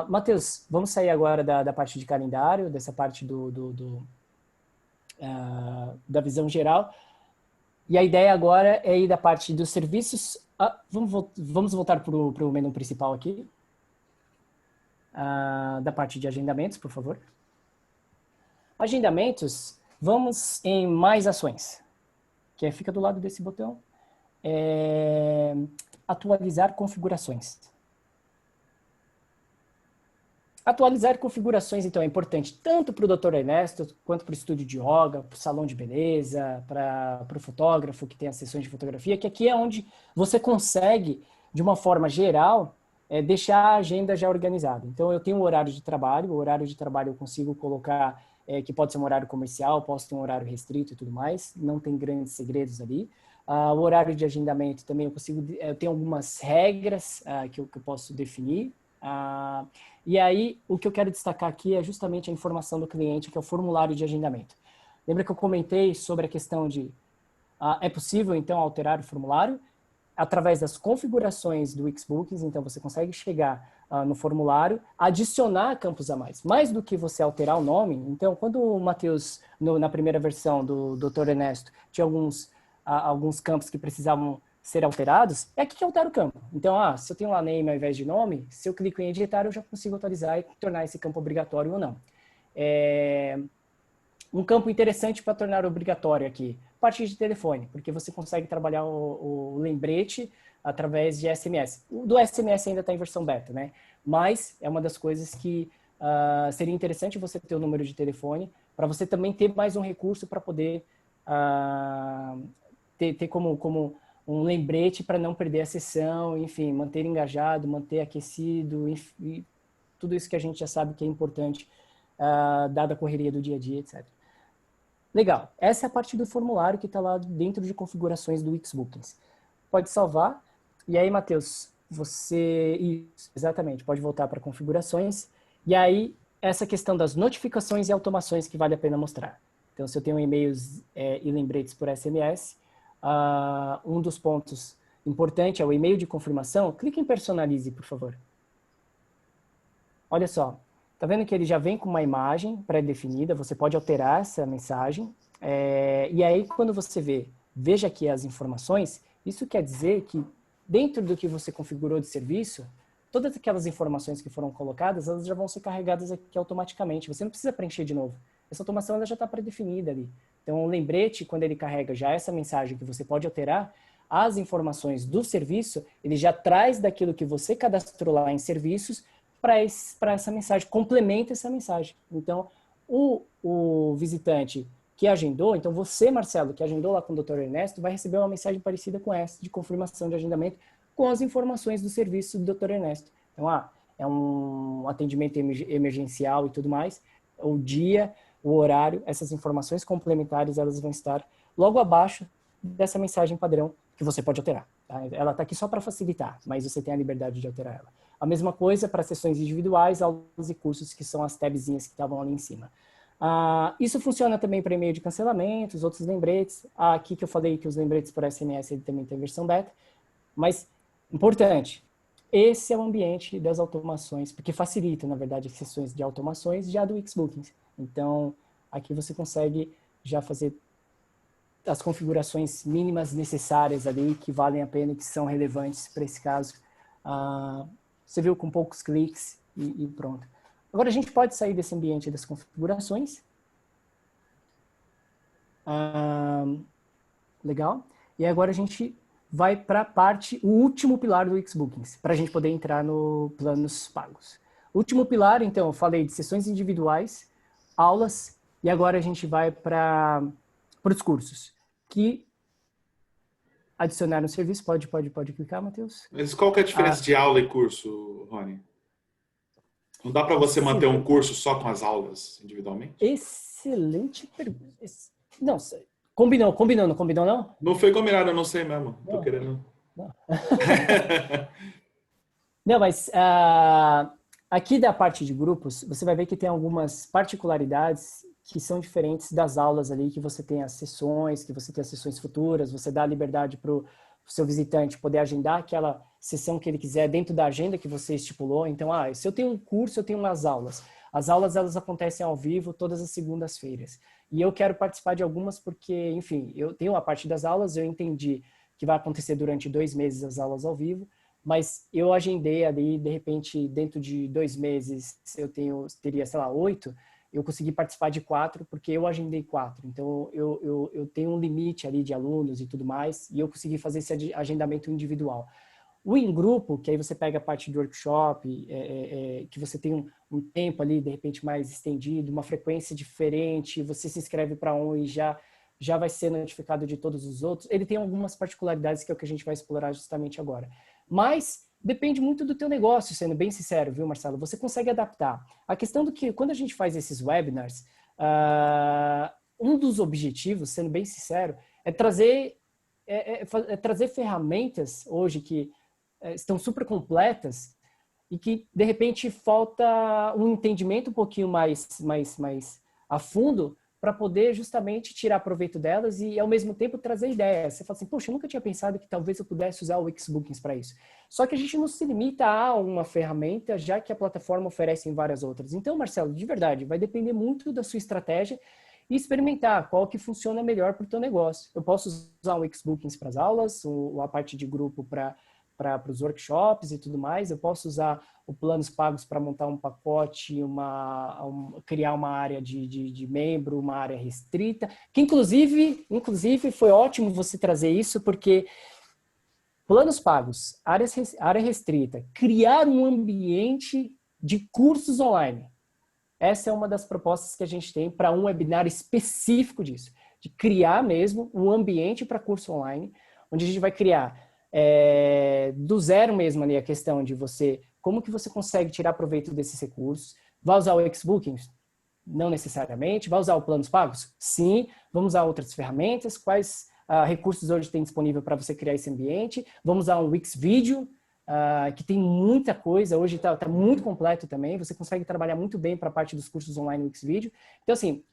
S2: Matheus, vamos sair agora da parte de calendário, dessa parte da visão geral. E a ideia agora é ir da parte dos serviços. Vamos voltar para o menu principal aqui. Da parte de agendamentos, por favor. Agendamentos, vamos em mais ações, que fica do lado desse botão. Atualizar configurações. Atualizar configurações, então, é importante tanto para o Dr. Ernesto, quanto para o estúdio de yoga, para o salão de beleza, para o fotógrafo que tem as sessões de fotografia, que aqui é onde você consegue, de uma forma geral, deixar a agenda já organizada. Então, eu tenho um horário de trabalho, o horário de trabalho eu consigo colocar que pode ser um horário comercial, posso ter um horário restrito e tudo mais, não tem grandes segredos ali. O horário de agendamento também eu tenho algumas regras que eu posso definir. E aí, o que eu quero destacar aqui é justamente a informação do cliente, que é o formulário de agendamento. Lembra que eu comentei sobre a questão de é possível, então, alterar o formulário através das configurações do Xbookings, então você consegue chegar no formulário, adicionar campos a mais. Mais do que você alterar o nome, então, quando o Matheus, na primeira versão do Dr. Ernesto, tinha alguns campos que precisavam ser alterados, é aqui que altera o campo. Então, se eu tenho lá name ao invés de nome, se eu clico em editar, eu já consigo atualizar e tornar esse campo obrigatório ou não. Um campo interessante para tornar obrigatório aqui, parte de telefone, porque você consegue trabalhar o lembrete através de SMS. O do SMS ainda está em versão beta, né? Mas é uma das coisas que seria interessante você ter o número de telefone, para você também ter mais um recurso para poder ter como um lembrete para não perder a sessão, enfim, manter engajado, manter aquecido, enfim, tudo isso que a gente já sabe que é importante, dada a correria do dia a dia, etc. Legal, essa é a parte do formulário que está lá dentro de configurações do Xbookings. Pode salvar, e aí, Matheus, exatamente, pode voltar para configurações, e aí, essa questão das notificações e automações que vale a pena mostrar. Então, se eu tenho e-mails e lembretes por SMS, um dos pontos importantes é o e-mail de confirmação. Clique em personalize, por favor. Olha só, tá vendo que ele já vem com uma imagem pré-definida, você pode alterar essa mensagem, e aí quando você veja aqui as informações, isso quer dizer que dentro do que você configurou de serviço, todas aquelas informações que foram colocadas, elas já vão ser carregadas aqui automaticamente, você não precisa preencher de novo. Essa automação ela já está pré-definida ali. Então, o lembrete, quando ele carrega já essa mensagem que você pode alterar, as informações do serviço, ele já traz daquilo que você cadastrou lá em serviços para essa mensagem, complementa essa mensagem. Então, o visitante que agendou, então você, Marcelo, que agendou lá com o Dr. Ernesto, vai receber uma mensagem parecida com essa, de confirmação de agendamento, com as informações do serviço do Dr. Ernesto. Então, é um atendimento emergencial e tudo mais, o dia, o horário, essas informações complementares, elas vão estar logo abaixo dessa mensagem padrão que você pode alterar. Tá? Ela está aqui só para facilitar, mas você tem a liberdade de alterar ela. A mesma coisa para sessões individuais, aulas e cursos, que são as tabzinhas que estavam ali em cima. Isso funciona também para e-mail de cancelamentos, outros lembretes. Aqui que eu falei que os lembretes por SMS ele também tem versão beta. Mas, importante, esse é o ambiente das automações, porque facilita, na verdade, as sessões de automações já do Xbookings. Então, aqui você consegue já fazer as configurações mínimas necessárias ali, que valem a pena e que são relevantes para esse caso. Você viu com poucos cliques e pronto. Agora a gente pode sair desse ambiente das configurações. Legal. E agora a gente vai para a parte, o último pilar do Xbookings, para a gente poder entrar no planos pagos. O último pilar, então, eu falei de sessões individuais, aulas, e agora a gente vai para os cursos, que adicionar no serviço. Pode clicar, Matheus.
S1: Mas qual que é a diferença de aula e curso, Rony? Não dá para você manter um curso só com as aulas individualmente?
S2: Excelente pergunta. Não, combinou não?
S1: Não foi combinado, eu não sei mesmo. Tô querendo.
S2: Não, não, mas aqui da parte de grupos, você vai ver que tem algumas particularidades que são diferentes das aulas ali, que você tem as sessões, que você tem as sessões futuras, você dá a liberdade para o seu visitante poder agendar aquela sessão que ele quiser dentro da agenda que você estipulou. Então, se eu tenho um curso, eu tenho umas aulas. As aulas, elas acontecem ao vivo todas as segundas-feiras. E eu quero participar de algumas porque, enfim, eu tenho a parte das aulas, eu entendi que vai acontecer durante 2 meses as aulas ao vivo, mas eu agendei ali, de repente, dentro de 2 meses, teria, sei lá, 8, eu consegui participar de 4, porque eu agendei 4. Então, eu tenho um limite ali de alunos e tudo mais, e eu consegui fazer esse agendamento individual. O em grupo, que aí você pega a parte do workshop, que você tem um tempo ali, de repente, mais estendido, uma frequência diferente, você se inscreve para um e já vai ser notificado de todos os outros. Ele tem algumas particularidades que é o que a gente vai explorar justamente agora. Mas depende muito do teu negócio, sendo bem sincero, viu, Marcelo? Você consegue adaptar. A questão do que, quando a gente faz esses webinars, um dos objetivos, sendo bem sincero, é trazer ferramentas hoje que estão super completas e que, de repente, falta um entendimento um pouquinho mais a fundo para poder justamente tirar proveito delas e, ao mesmo tempo, trazer ideias. Você fala assim, poxa, eu nunca tinha pensado que talvez eu pudesse usar o Wixbookings para isso. Só que a gente não se limita a uma ferramenta, já que a plataforma oferece em várias outras. Então, Marcelo, de verdade, vai depender muito da sua estratégia e experimentar qual que funciona melhor para o teu negócio. Eu posso usar o Wixbookings para as aulas, a parte de grupo para os workshops e tudo mais. Eu posso usar o planos pagos para montar um pacote, criar uma área de membro, uma área restrita, que inclusive foi ótimo você trazer isso, porque planos pagos, área restrita, criar um ambiente de cursos online. Essa é uma das propostas que a gente tem para um webinar específico disso, de criar mesmo um ambiente para curso online, onde a gente vai criar do zero mesmo ali a questão de como que você consegue tirar proveito desses recursos. Vai usar o Wixbookings? Não necessariamente. Vai usar o planos pagos? Sim. Vamos usar outras ferramentas. Quais recursos hoje tem disponível para você criar esse ambiente? Vamos usar um Wix Video, que tem muita coisa. Hoje está muito completo também. Você consegue trabalhar muito bem para a parte dos cursos online Wix Video. Então, assim,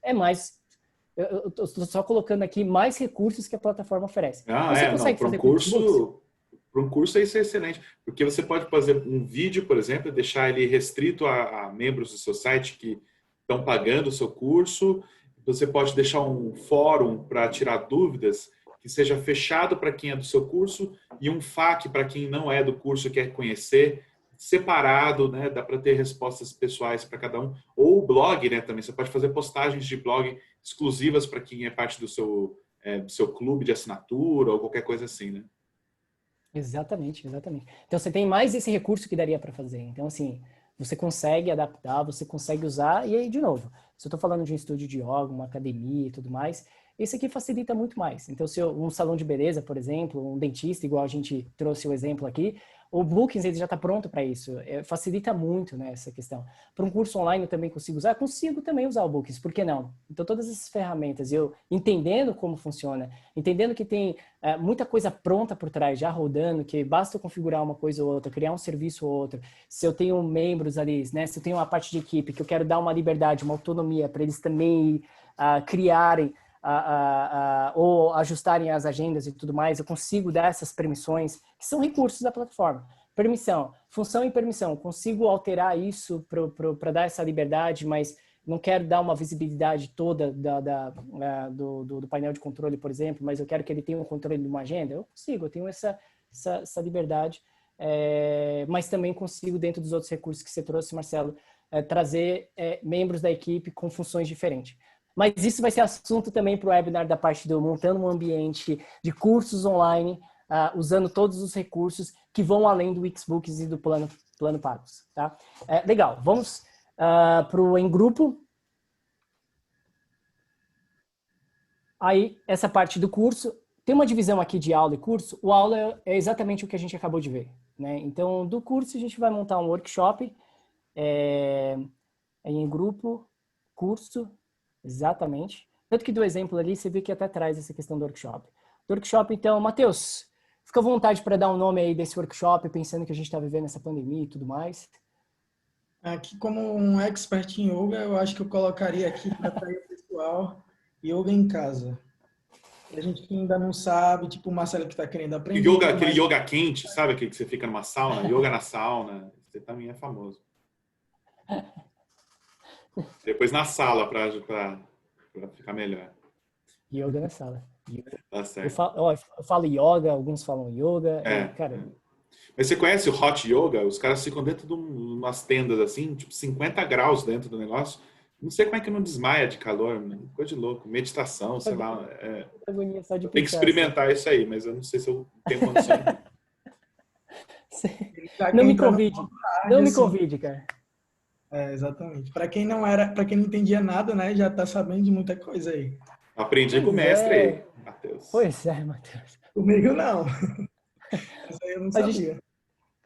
S2: eu estou só colocando aqui mais recursos que a plataforma oferece. Você consegue fazer
S1: para um curso isso é excelente, porque você pode fazer um vídeo, por exemplo, e deixar ele restrito a membros do seu site que estão pagando o seu curso. Você pode deixar um fórum para tirar dúvidas que seja fechado para quem é do seu curso e um FAQ para quem não é do curso e quer conhecer, separado, né? Dá para ter respostas pessoais para cada um. Ou o blog, né? Também você pode fazer postagens de blog exclusivas para quem é parte do seu clube de assinatura ou qualquer coisa assim, né?
S2: Exatamente. Então, você tem mais esse recurso que daria para fazer. Então, assim, você consegue adaptar, você consegue usar. E aí, de novo, se eu estou falando de um estúdio de yoga, uma academia e tudo mais, esse aqui facilita muito mais. Então, se um salão de beleza, por exemplo, um dentista, igual a gente trouxe o exemplo aqui, o Bookings ele já está pronto para isso. Facilita muito, né, essa questão. Para um curso online eu também consigo usar? Consigo também usar o Bookings, por que não? Então, todas essas ferramentas, eu entendendo como funciona, entendendo que tem muita coisa pronta por trás, já rodando, que basta eu configurar uma coisa ou outra, criar um serviço ou outro. Se eu tenho membros ali, né, se eu tenho uma parte de equipe que eu quero dar uma liberdade, uma autonomia para eles também criarem ou ajustarem as agendas e tudo mais, eu consigo dar essas permissões, que são recursos da plataforma. Permissão, função e permissão, consigo alterar isso para dar essa liberdade, mas não quero dar uma visibilidade toda do painel de controle, por exemplo, mas eu quero que ele tenha um controle de uma agenda, eu consigo, eu tenho essa liberdade, mas também consigo, dentro dos outros recursos que você trouxe, Marcelo, trazer membros da equipe com funções diferentes. Mas isso vai ser assunto também para o webinar da parte do montando um ambiente de cursos online, usando todos os recursos que vão além do Wixbookings e do plano pagos. Tá? Legal, vamos para o em grupo. Aí, essa parte do curso, tem uma divisão aqui de aula e curso. O aula é exatamente o que a gente acabou de ver, né? Então, do curso, a gente vai montar um workshop em grupo, curso. Exatamente. Tanto que do exemplo ali, você viu que até traz essa questão do workshop. Do workshop, então, Matheus, fica à vontade para dar um nome aí desse workshop, pensando que a gente está vivendo essa pandemia e tudo mais.
S3: Aqui, como um expert em yoga, eu acho que eu colocaria aqui para atrair o pessoal, yoga em casa. A gente que ainda não sabe, tipo o Marcelo que está querendo aprender.
S1: Aquele yoga quente, sabe? Aquele que você fica numa sauna, yoga na sauna. Você também é famoso. Depois na sala para ficar melhor.
S2: Yoga na sala.
S1: Tá certo.
S2: Eu falo yoga, alguns falam yoga. Cara.
S1: Mas você conhece o hot yoga? Os caras ficam dentro de umas tendas assim, tipo 50 graus dentro do negócio. Não sei como é que não desmaia de calor, né? Coisa de louco. Meditação, sei lá. Tem que experimentar isso aí, mas eu não sei se eu tenho condição.
S2: Não me convide. Não me convide, cara.
S3: Exatamente. Para quem não entendia nada, né, já tá sabendo de muita coisa aí.
S1: Aprendi com o mestre aí, Matheus.
S2: Pois é, Matheus.
S3: Comigo não. Isso aí eu não sabia.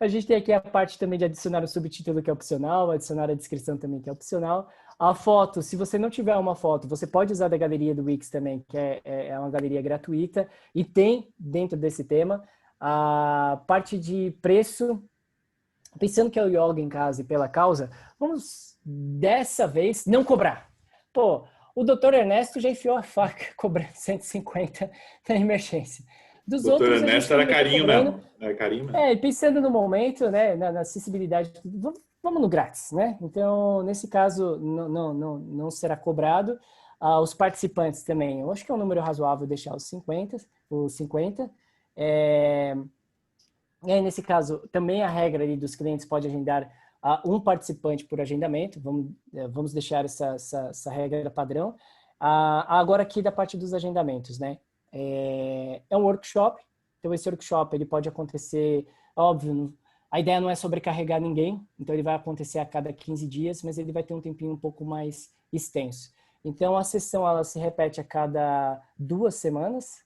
S2: A gente tem aqui a parte também de adicionar o subtítulo, que é opcional, adicionar a descrição também, que é opcional. A foto, se você não tiver uma foto, você pode usar da galeria do Wix também, que é uma galeria gratuita, e tem dentro desse tema a parte de preço. Pensando que é o yoga em casa e pela causa, vamos dessa vez não cobrar. Pô, o doutor Ernesto já enfiou a faca cobrando 150 na emergência. Dos
S1: Doutor
S2: outros, a gente
S1: Ernesto era
S2: também está
S1: carinho
S2: cobrando.
S1: mesmo. Era carinho mesmo.
S2: Pensando no momento, né, na acessibilidade, vamos no grátis, né? Então, nesse caso, não será cobrado. Os participantes também, eu acho que é um número razoável deixar os 50. E aí, nesse caso, também a regra ali dos clientes pode agendar um participante por agendamento. Vamos deixar essa regra padrão. Agora aqui da parte dos agendamentos, né? É um workshop. Então, esse workshop ele pode acontecer, óbvio, a ideia não é sobrecarregar ninguém. Então, ele vai acontecer a cada 15 dias, mas ele vai ter um tempinho um pouco mais extenso. Então, a sessão ela se repete a cada 2 semanas.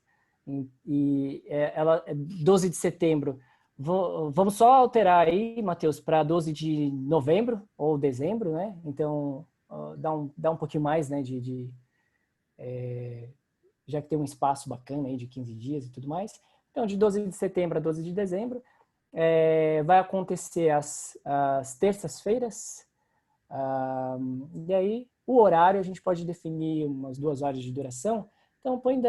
S2: Ela 12 de setembro. Vamos só alterar aí, Matheus, para 12 de novembro ou dezembro, né? Então, dá um pouquinho mais, né? Já que tem um espaço bacana aí de 15 dias e tudo mais. Então, de 12 de setembro a 12 de dezembro, vai acontecer as terças-feiras. E aí, o horário a gente pode definir umas 2 horas de duração. Então, põe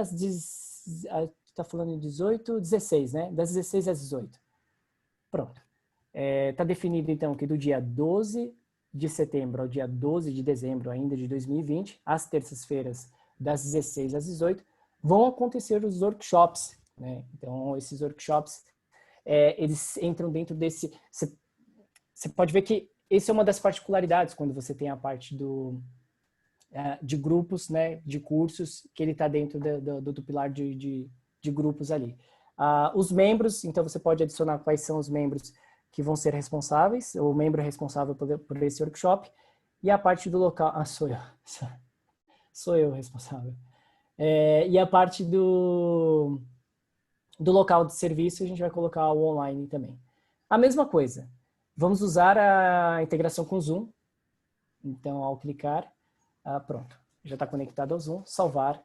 S2: tá falando em 18, 16, né? Das 16 às 18. Pronto. Está definido, então, que do dia 12 de setembro ao dia 12 de dezembro ainda de 2020, às terças-feiras, das 16 às 18, vão acontecer os workshops, né? Então, esses workshops, eles entram dentro desse... Você pode ver que essa é uma das particularidades quando você tem a parte de grupos, né? De cursos, que ele está dentro do pilar de grupos ali. Os membros, então você pode adicionar quais são os membros que vão ser responsáveis, o membro responsável por esse workshop, e a parte do local... Sou eu responsável. E a parte do local de serviço, a gente vai colocar o online também. A mesma coisa, vamos usar a integração com o Zoom. Então, ao clicar, pronto, já está conectado ao Zoom, salvar.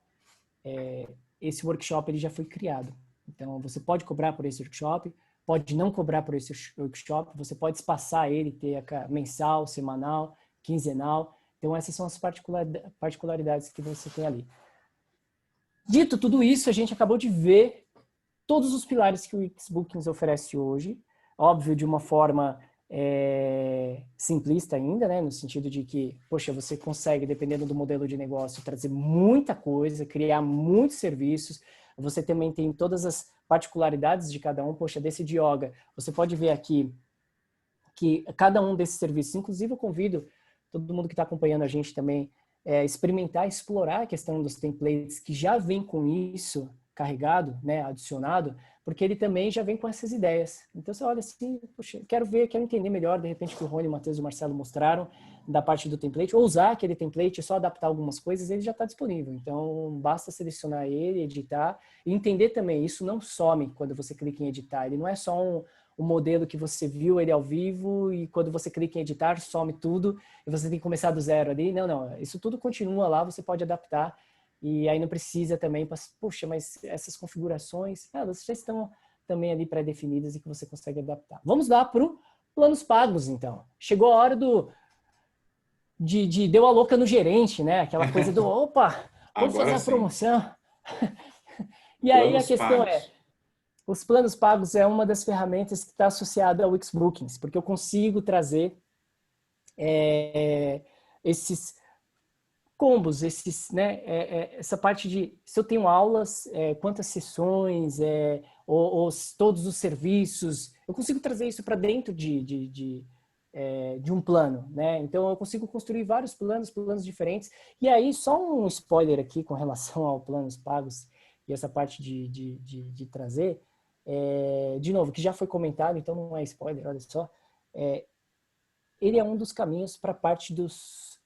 S2: Esse workshop ele já foi criado. Então, você pode cobrar por esse workshop, pode não cobrar por esse workshop, você pode espaçar ele, ter mensal, semanal, quinzenal. Então, essas são as particularidades que você tem ali. Dito tudo isso, a gente acabou de ver todos os pilares que o Wix Bookings oferece hoje. Óbvio, de uma forma simplista ainda, né? No sentido de que, poxa, você consegue, dependendo do modelo de negócio, trazer muita coisa, criar muitos serviços. Você também tem todas as particularidades de cada um. Poxa, desse de yoga, você pode ver aqui que cada um desses serviços, inclusive eu convido todo mundo que está acompanhando a gente também experimentar, explorar a questão dos templates que já vem com isso carregado, né, adicionado, porque ele também já vem com essas ideias. Então você olha assim, poxa, quero entender melhor, de repente, o que o Rony, o Matheus e o Marcelo mostraram da parte do template, ou usar aquele template, só adaptar algumas coisas, ele já está disponível. Então basta selecionar ele, editar e entender também, isso não some quando você clica em editar, ele não é só um modelo que você viu ele ao vivo e quando você clica em editar, some tudo e você tem que começar do zero ali. Não. Isso tudo continua lá, você pode adaptar e aí não precisa também, puxa, mas essas configurações, elas já estão também ali pré-definidas e que você consegue adaptar. Vamos lá para o planos pagos, então. Chegou a hora deu a louca no gerente, né? Aquela coisa do, opa, vamos fazer a promoção. E aí a questão os planos pagos é uma das ferramentas que está associada ao Wix Bookings, porque eu consigo trazer esses combos, né, essa parte de se eu tenho aulas, quantas sessões, ou todos os serviços, eu consigo trazer isso para dentro de um plano, né? Então eu consigo construir vários planos diferentes. E aí, só um spoiler aqui com relação ao planos pagos e essa parte de trazer. De novo, que já foi comentado, então não é spoiler, olha só. Ele é um dos caminhos para a parte dos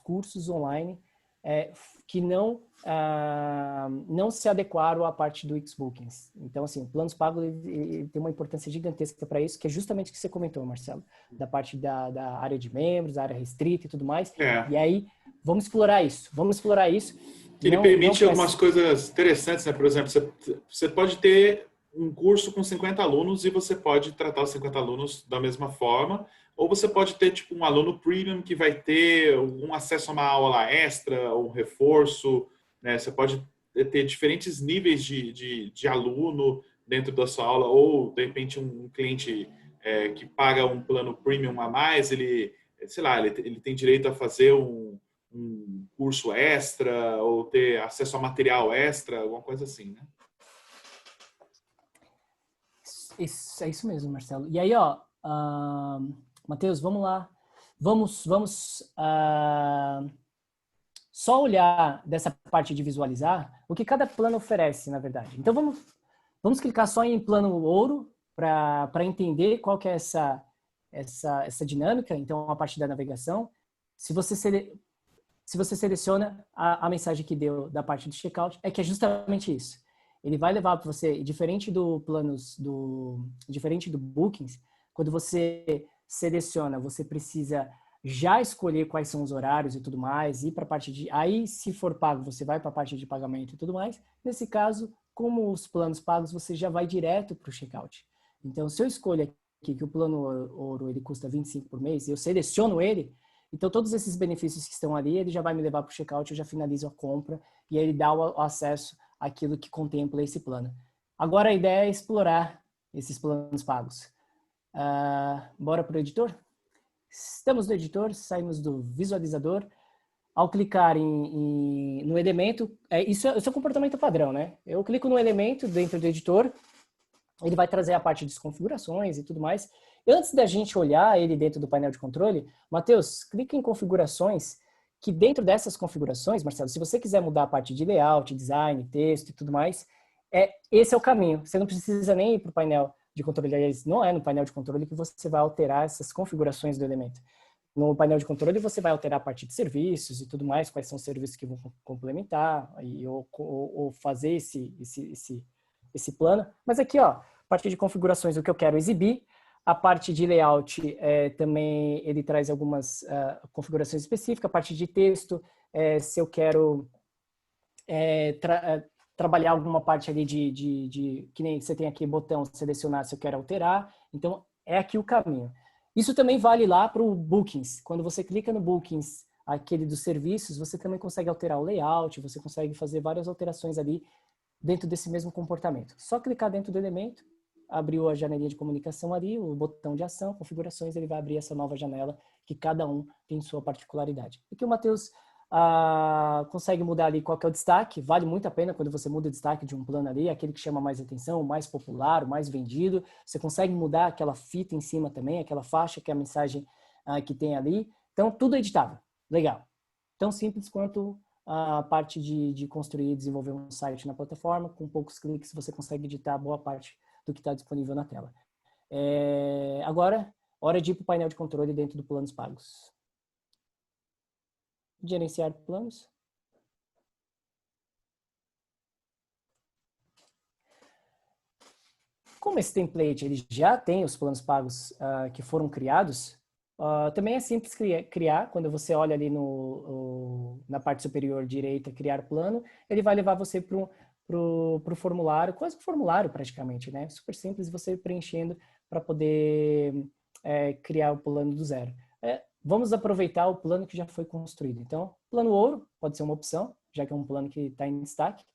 S2: cursos online que não se adequaram à parte do Xbookings. Então, assim, o planos pagos ele tem uma importância gigantesca para isso, que é justamente o que você comentou, Marcelo, da parte da área de membros, área restrita e tudo mais. E aí, vamos explorar isso.
S1: Ele permite algumas coisas interessantes, né? Por exemplo, você pode ter um curso com 50 alunos e você pode tratar os 50 alunos da mesma forma, ou você pode ter tipo um aluno premium que vai ter um acesso a uma aula extra, um reforço, né? Você pode ter diferentes níveis de aluno dentro da sua aula, ou de repente um cliente que paga um plano premium a mais, ele, sei lá, ele tem direito a fazer um curso extra ou ter acesso a material extra, alguma coisa assim, né?
S2: É isso mesmo, Marcelo. E aí, ó, Matheus, vamos lá. Vamos só olhar dessa parte de visualizar o que cada plano oferece, na verdade. Então, vamos clicar só em plano ouro para entender qual que é essa dinâmica. Então, a parte da navegação. Se você seleciona a mensagem que deu da parte do checkout, é que é justamente isso. Ele vai levar para você, diferente do Bookings, quando você seleciona, você precisa já escolher quais são os horários e tudo mais, ir para a parte de... Aí, se for pago, você vai para a parte de pagamento e tudo mais. Nesse caso, como os planos pagos, você já vai direto para o checkout. Então, se eu escolho aqui que o plano ouro ele custa 25 por mês, e eu seleciono ele, então todos esses benefícios que estão ali, ele já vai me levar para o checkout, eu já finalizo a compra, e aí ele dá o acesso àquilo que contempla esse plano. Agora a ideia é explorar esses planos pagos. Bora para o editor? Estamos no editor, saímos do visualizador. Ao clicar no elemento, isso é o comportamento padrão, né? Eu clico no elemento dentro do editor, ele vai trazer a parte de configurações e tudo mais. Antes da gente olhar ele dentro do painel de controle, Matheus, clica em configurações, que dentro dessas configurações, Marcelo, se você quiser mudar a parte de layout, design, texto e tudo mais, esse é o caminho. Você não precisa nem ir para o painel de controle. Aliás, não é no painel de controle que você vai alterar essas configurações do elemento. No painel de controle você vai alterar a parte de serviços e tudo mais, quais são os serviços que vão complementar ou fazer esse plano. Mas aqui, ó, a parte de configurações, o que eu quero exibir. A parte de layout também ele traz algumas configurações específicas. A parte de texto, se eu quero trabalhar alguma parte ali que nem você tem aqui botão selecionar se eu quero alterar. Então, é aqui o caminho. Isso também vale lá para o Bookings. Quando você clica no Bookings, aquele dos serviços, você também consegue alterar o layout, você consegue fazer várias alterações ali dentro desse mesmo comportamento. Só clicar dentro do elemento, abriu a janelinha de comunicação ali, o botão de ação, configurações, ele vai abrir essa nova janela que cada um tem sua particularidade. Aqui o Matheus consegue mudar ali qual que é o destaque, vale muito a pena quando você muda o destaque de um plano ali, aquele que chama mais atenção, o mais popular, o mais vendido, você consegue mudar aquela fita em cima também, aquela faixa que é a mensagem que tem ali, então tudo é editável, legal. Tão simples quanto a parte de construir e desenvolver um site na plataforma, com poucos cliques você consegue editar boa parte do que está disponível na tela. Agora, hora de ir para o painel de controle dentro do planos pagos. Gerenciar planos. Como esse template ele já tem os planos pagos que foram criados, também é simples criar. Quando você olha ali na parte superior direita, criar plano, ele vai levar você para o formulário, quase um formulário praticamente, né? Super simples, você preenchendo para poder criar o plano do zero. Vamos aproveitar o plano que já foi construído. Então, plano ouro pode ser uma opção, já que é um plano que está em destaque.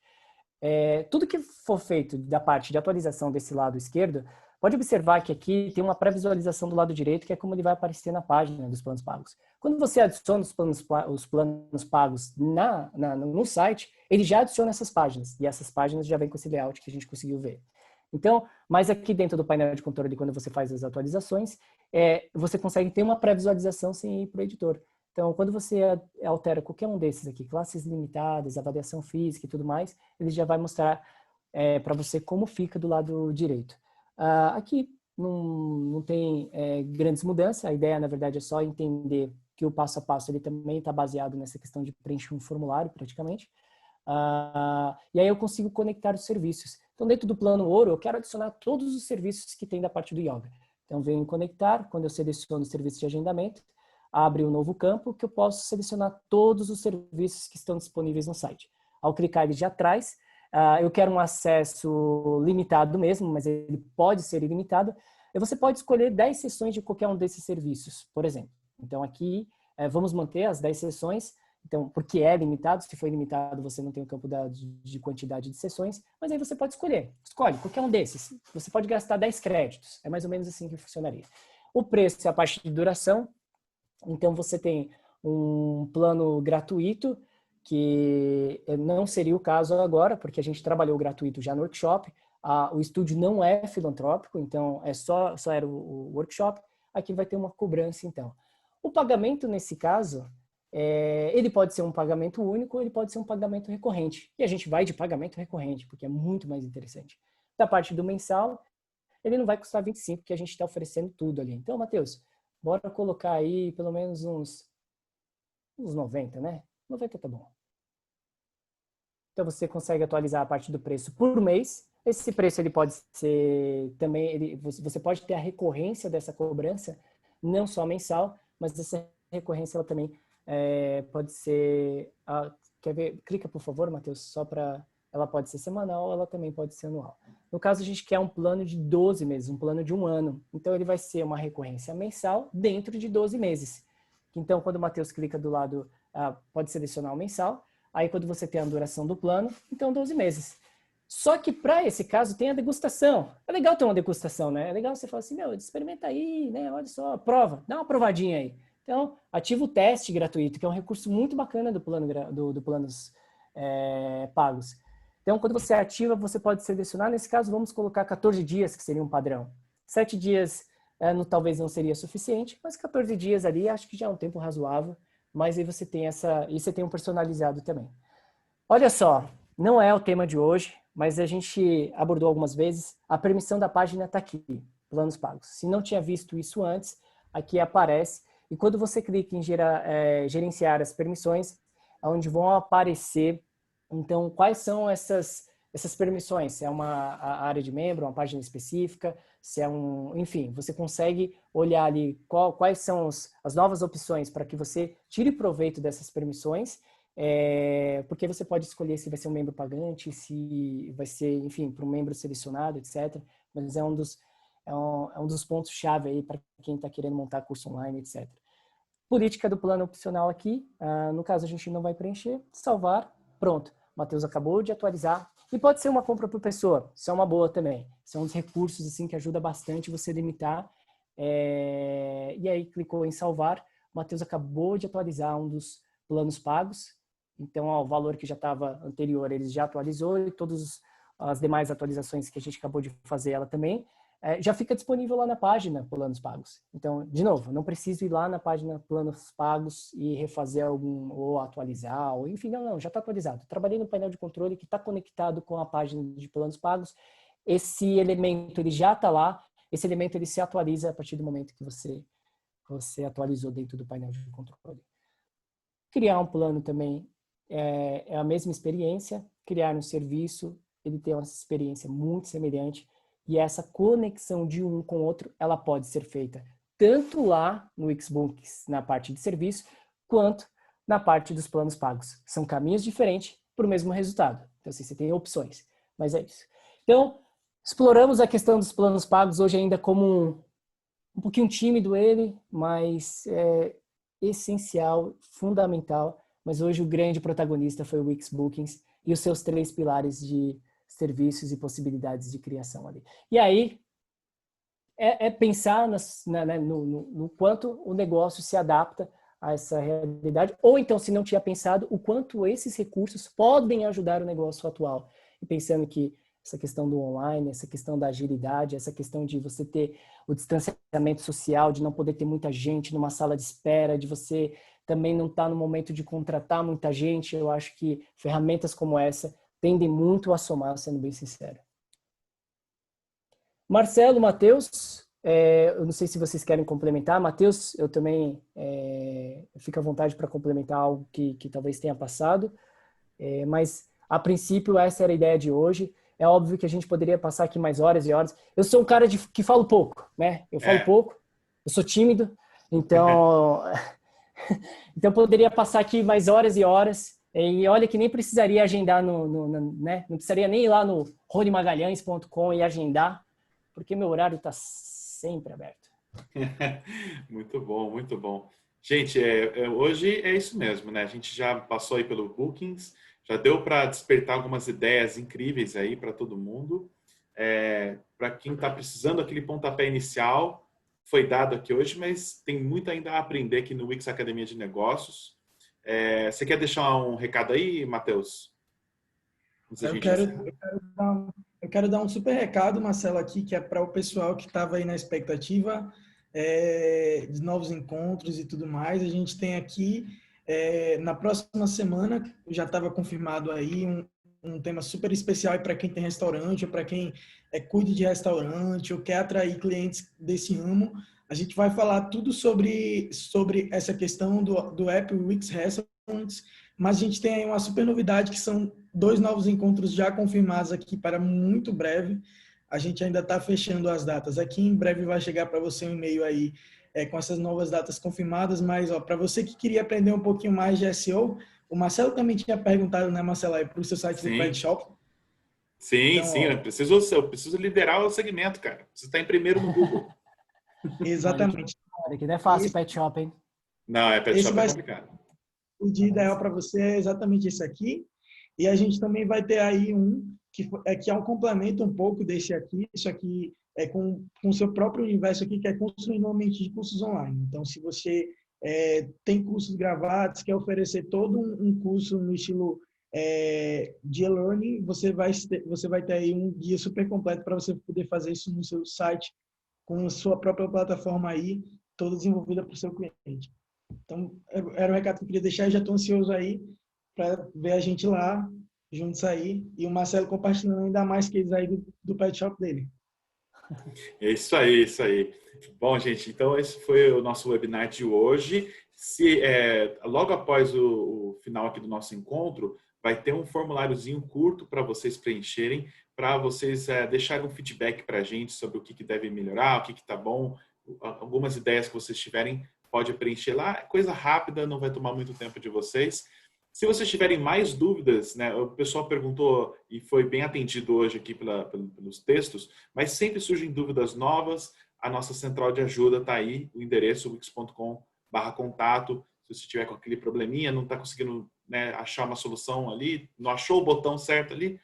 S2: Tudo que for feito da parte de atualização desse lado esquerdo, pode observar que aqui tem uma pré-visualização do lado direito, que é como ele vai aparecer na página dos planos pagos. Quando você adiciona os planos pagos no site, ele já adiciona essas páginas, e essas páginas já vêm com esse layout que a gente conseguiu ver. Então, mas aqui dentro do painel de controle, quando você faz as atualizações, você consegue ter uma pré-visualização sem ir para o editor. Então, quando você altera qualquer um desses aqui, classes limitadas, avaliação física e tudo mais, ele já vai mostrar para você como fica do lado direito. Aqui não tem grandes mudanças, a ideia, na verdade, é só entender que o passo a passo ele também está baseado nessa questão de preencher um formulário praticamente. E aí eu consigo conectar os serviços. Então, dentro do plano ouro, eu quero adicionar todos os serviços que tem da parte do yoga. Então, venho em conectar, quando eu seleciono o serviço de agendamento, abre um novo campo que eu posso selecionar todos os serviços que estão disponíveis no site. Ao clicar, ele já traz. Eu quero um acesso limitado mesmo, mas ele pode ser ilimitado. E você pode escolher 10 sessões de qualquer um desses serviços, por exemplo. Então, aqui, vamos manter as 10 sessões. Então, porque é limitado, se for ilimitado, você não tem o campo de quantidade de sessões, mas aí você pode escolher. Escolhe qualquer um desses. Você pode gastar 10 créditos. É mais ou menos assim que funcionaria. O preço é a parte de duração. Então, você tem um plano gratuito, que não seria o caso agora, porque a gente trabalhou gratuito já no workshop. O estúdio não é filantrópico, então só era o workshop. Aqui vai ter uma cobrança, então. O pagamento, nesse caso, ele pode ser um pagamento único ou ele pode ser um pagamento recorrente. E a gente vai de pagamento recorrente, porque é muito mais interessante. Da parte do mensal, ele não vai custar 25, porque a gente está oferecendo tudo ali. Então, Matheus, bora colocar aí pelo menos uns 90, né? 90 tá bom. Então, você consegue atualizar a parte do preço por mês. Esse preço ele pode ser também, você pode ter a recorrência dessa cobrança, não só mensal, mas essa recorrência ela também pode ser, quer ver? Clica por favor, Matheus, só para, ela pode ser semanal, ela também pode ser anual. No caso, a gente quer um plano de 12 meses, um plano de 1 ano. Então, ele vai ser uma recorrência mensal dentro de 12 meses. Então, quando o Matheus clica do lado, pode selecionar o mensal. Aí, quando você tem a duração do plano, então 12 meses. Só que, para esse caso, tem a degustação. É legal ter uma degustação, né? É legal você falar assim, meu, experimenta aí, né? Olha só, prova, dá uma provadinha aí. Então, ativa o teste gratuito, que é um recurso muito bacana do planos pagos. Então, quando você ativa, você pode selecionar. Nesse caso, vamos colocar 14 dias, que seria um padrão. 7 dias talvez não seria suficiente, mas 14 dias ali, acho que já é um tempo razoável. Mas aí você tem e você tem um personalizado também. Olha só, não é o tema de hoje, mas a gente abordou algumas vezes. A permissão da página está aqui, planos pagos. Se não tinha visto isso antes, aqui aparece. E quando você clica em gerenciar as permissões, é onde vão aparecer, então, quais são essas permissões? Se é uma área de membro, uma página específica, se é enfim, você consegue olhar ali quais são as novas opções para que você tire proveito dessas permissões, porque você pode escolher se vai ser um membro pagante, se vai ser, enfim, para um membro selecionado, etc. Mas é um dos pontos-chave aí para quem está querendo montar curso online, etc. Política do plano opcional aqui, no caso a gente não vai preencher, salvar, pronto. O Matheus acabou de atualizar. E pode ser uma compra por pessoa, isso é uma boa também. São uns recursos assim, que ajuda bastante você limitar. E aí clicou em salvar, o Matheus acabou de atualizar um dos planos pagos. Então, o valor que já estava anterior, ele já atualizou e todas as demais atualizações que a gente acabou de fazer, ela também. Já fica disponível lá na página Planos Pagos. Então, de novo, não preciso ir lá na página Planos Pagos e refazer ou atualizar, ou enfim, não, já está atualizado. Trabalhei no painel de controle que está conectado com a página de Planos Pagos. Esse elemento, ele já está lá. Esse elemento, ele se atualiza a partir do momento que você atualizou dentro do painel de controle. Criar um plano também é a mesma experiência. Criar um serviço, ele tem uma experiência muito semelhante. E essa conexão de um com o outro, ela pode ser feita tanto lá no Wixbooks, na parte de serviço, quanto na parte dos planos pagos. São caminhos diferentes para o mesmo resultado. Então, assim, você tem opções, mas é isso. Então, exploramos a questão dos planos pagos hoje ainda como um pouquinho tímido ele, mas é essencial, fundamental. Mas hoje o grande protagonista foi o Wixbookings e os seus 3 pilares de serviços e possibilidades de criação ali. E aí, pensar no quanto o negócio se adapta a essa realidade, ou então, se não tinha pensado, o quanto esses recursos podem ajudar o negócio atual. E pensando que essa questão do online, essa questão da agilidade, essa questão de você ter o distanciamento social, de não poder ter muita gente numa sala de espera, de você também não estar no momento de contratar muita gente, eu acho que ferramentas como essa tendem muito a somar, sendo bem sincero. Marcelo, Matheus, eu não sei se vocês querem complementar. Matheus, eu também fico à vontade para complementar algo que talvez tenha passado. Mas, a princípio, essa era a ideia de hoje. É óbvio que a gente poderia passar aqui mais horas e horas. Eu sou um cara que falo pouco, né? Eu falo pouco, eu sou tímido, então... então, poderia passar aqui mais horas e horas. E olha que nem precisaria agendar, né? Não precisaria nem ir lá no ronimagalhães.com e agendar, porque meu horário está sempre aberto.
S1: Muito bom, muito bom. Gente, hoje é isso mesmo, né? A gente já passou aí pelo Bookings, já deu para despertar algumas ideias incríveis aí para todo mundo. Para quem está precisando daquele pontapé inicial, foi dado aqui hoje, mas tem muito ainda a aprender aqui no Wix Academia de Negócios. Você quer deixar um recado aí, Matheus?
S3: Eu quero dar um super recado, Marcelo, aqui, que é para o pessoal que estava aí na expectativa de novos encontros e tudo mais. A gente tem aqui, na próxima semana, já estava confirmado aí um tema super especial para quem tem restaurante, ou para quem cuida de restaurante, ou quer atrair clientes desse ramo. A gente vai falar tudo sobre essa questão do app Wix Restaurants, mas a gente tem aí uma super novidade, que são 2 novos encontros já confirmados aqui para muito breve. A gente ainda está fechando as datas aqui. Em breve vai chegar para você um e-mail aí com essas novas datas confirmadas. Mas para você que queria aprender um pouquinho mais de SEO, o Marcelo também tinha perguntado, né, Marcelo, aí para o seu site do Pet Shop.
S1: Sim,
S3: então,
S1: sim. Eu preciso liderar o segmento, cara. Preciso estar em primeiro no Google.
S3: Exatamente.
S2: Olha que não é fácil Pet Shop, hein?
S1: Não, Pet Shop é complicado.
S3: O dia ideal para você é exatamente esse aqui. E a gente também vai ter aí um que é um complemento um pouco desse aqui. Isso aqui é com o seu próprio universo aqui, que é construindo uma mente de cursos online. Então, se você tem cursos gravados, quer oferecer todo um curso no estilo de e-learning, você vai ter aí um guia super completo para você poder fazer isso no seu site, com a sua própria plataforma aí, toda desenvolvida para o seu cliente. Então, era o recado que eu queria deixar. Eu já estou ansioso aí para ver a gente lá, juntos aí, e o Marcelo compartilhando ainda mais cases aí do Pet Shop dele.
S1: É isso aí, isso aí. Bom, gente, então esse foi o nosso webinar de hoje. Logo após o final aqui do nosso encontro, vai ter um formuláriozinho curto para vocês preencherem, para vocês deixarem um feedback para a gente sobre o que deve melhorar, o que está bom, algumas ideias que vocês tiverem, pode preencher lá. É coisa rápida, não vai tomar muito tempo de vocês. Se vocês tiverem mais dúvidas, né, o pessoal perguntou e foi bem atendido hoje aqui pelos textos, mas sempre surgem dúvidas novas. A nossa central de ajuda está aí, o endereço wix.com/contato. Se você tiver com aquele probleminha, não está conseguindo, né, achar uma solução ali, não achou o botão certo ali,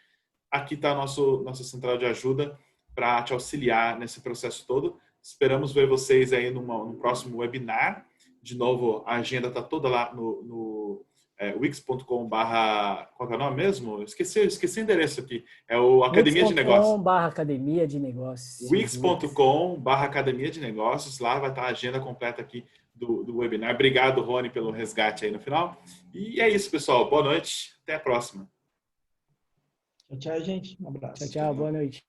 S1: aqui está a nossa central de ajuda para te auxiliar nesse processo todo. Esperamos ver vocês aí no próximo webinar. De novo, a agenda está toda lá no wix.com/, qual é o nome mesmo? Esqueci o endereço aqui. É o Academia de Negócios.
S2: wix.com/academia de negócios.
S1: wix.com/academia de negócios. Lá vai estar a agenda completa aqui do webinar. Obrigado, Rony, pelo resgate aí no final. E é isso, pessoal. Boa noite. Até a próxima.
S3: Tchau, tchau, gente. Um abraço.
S2: Tchau, tchau. Boa noite.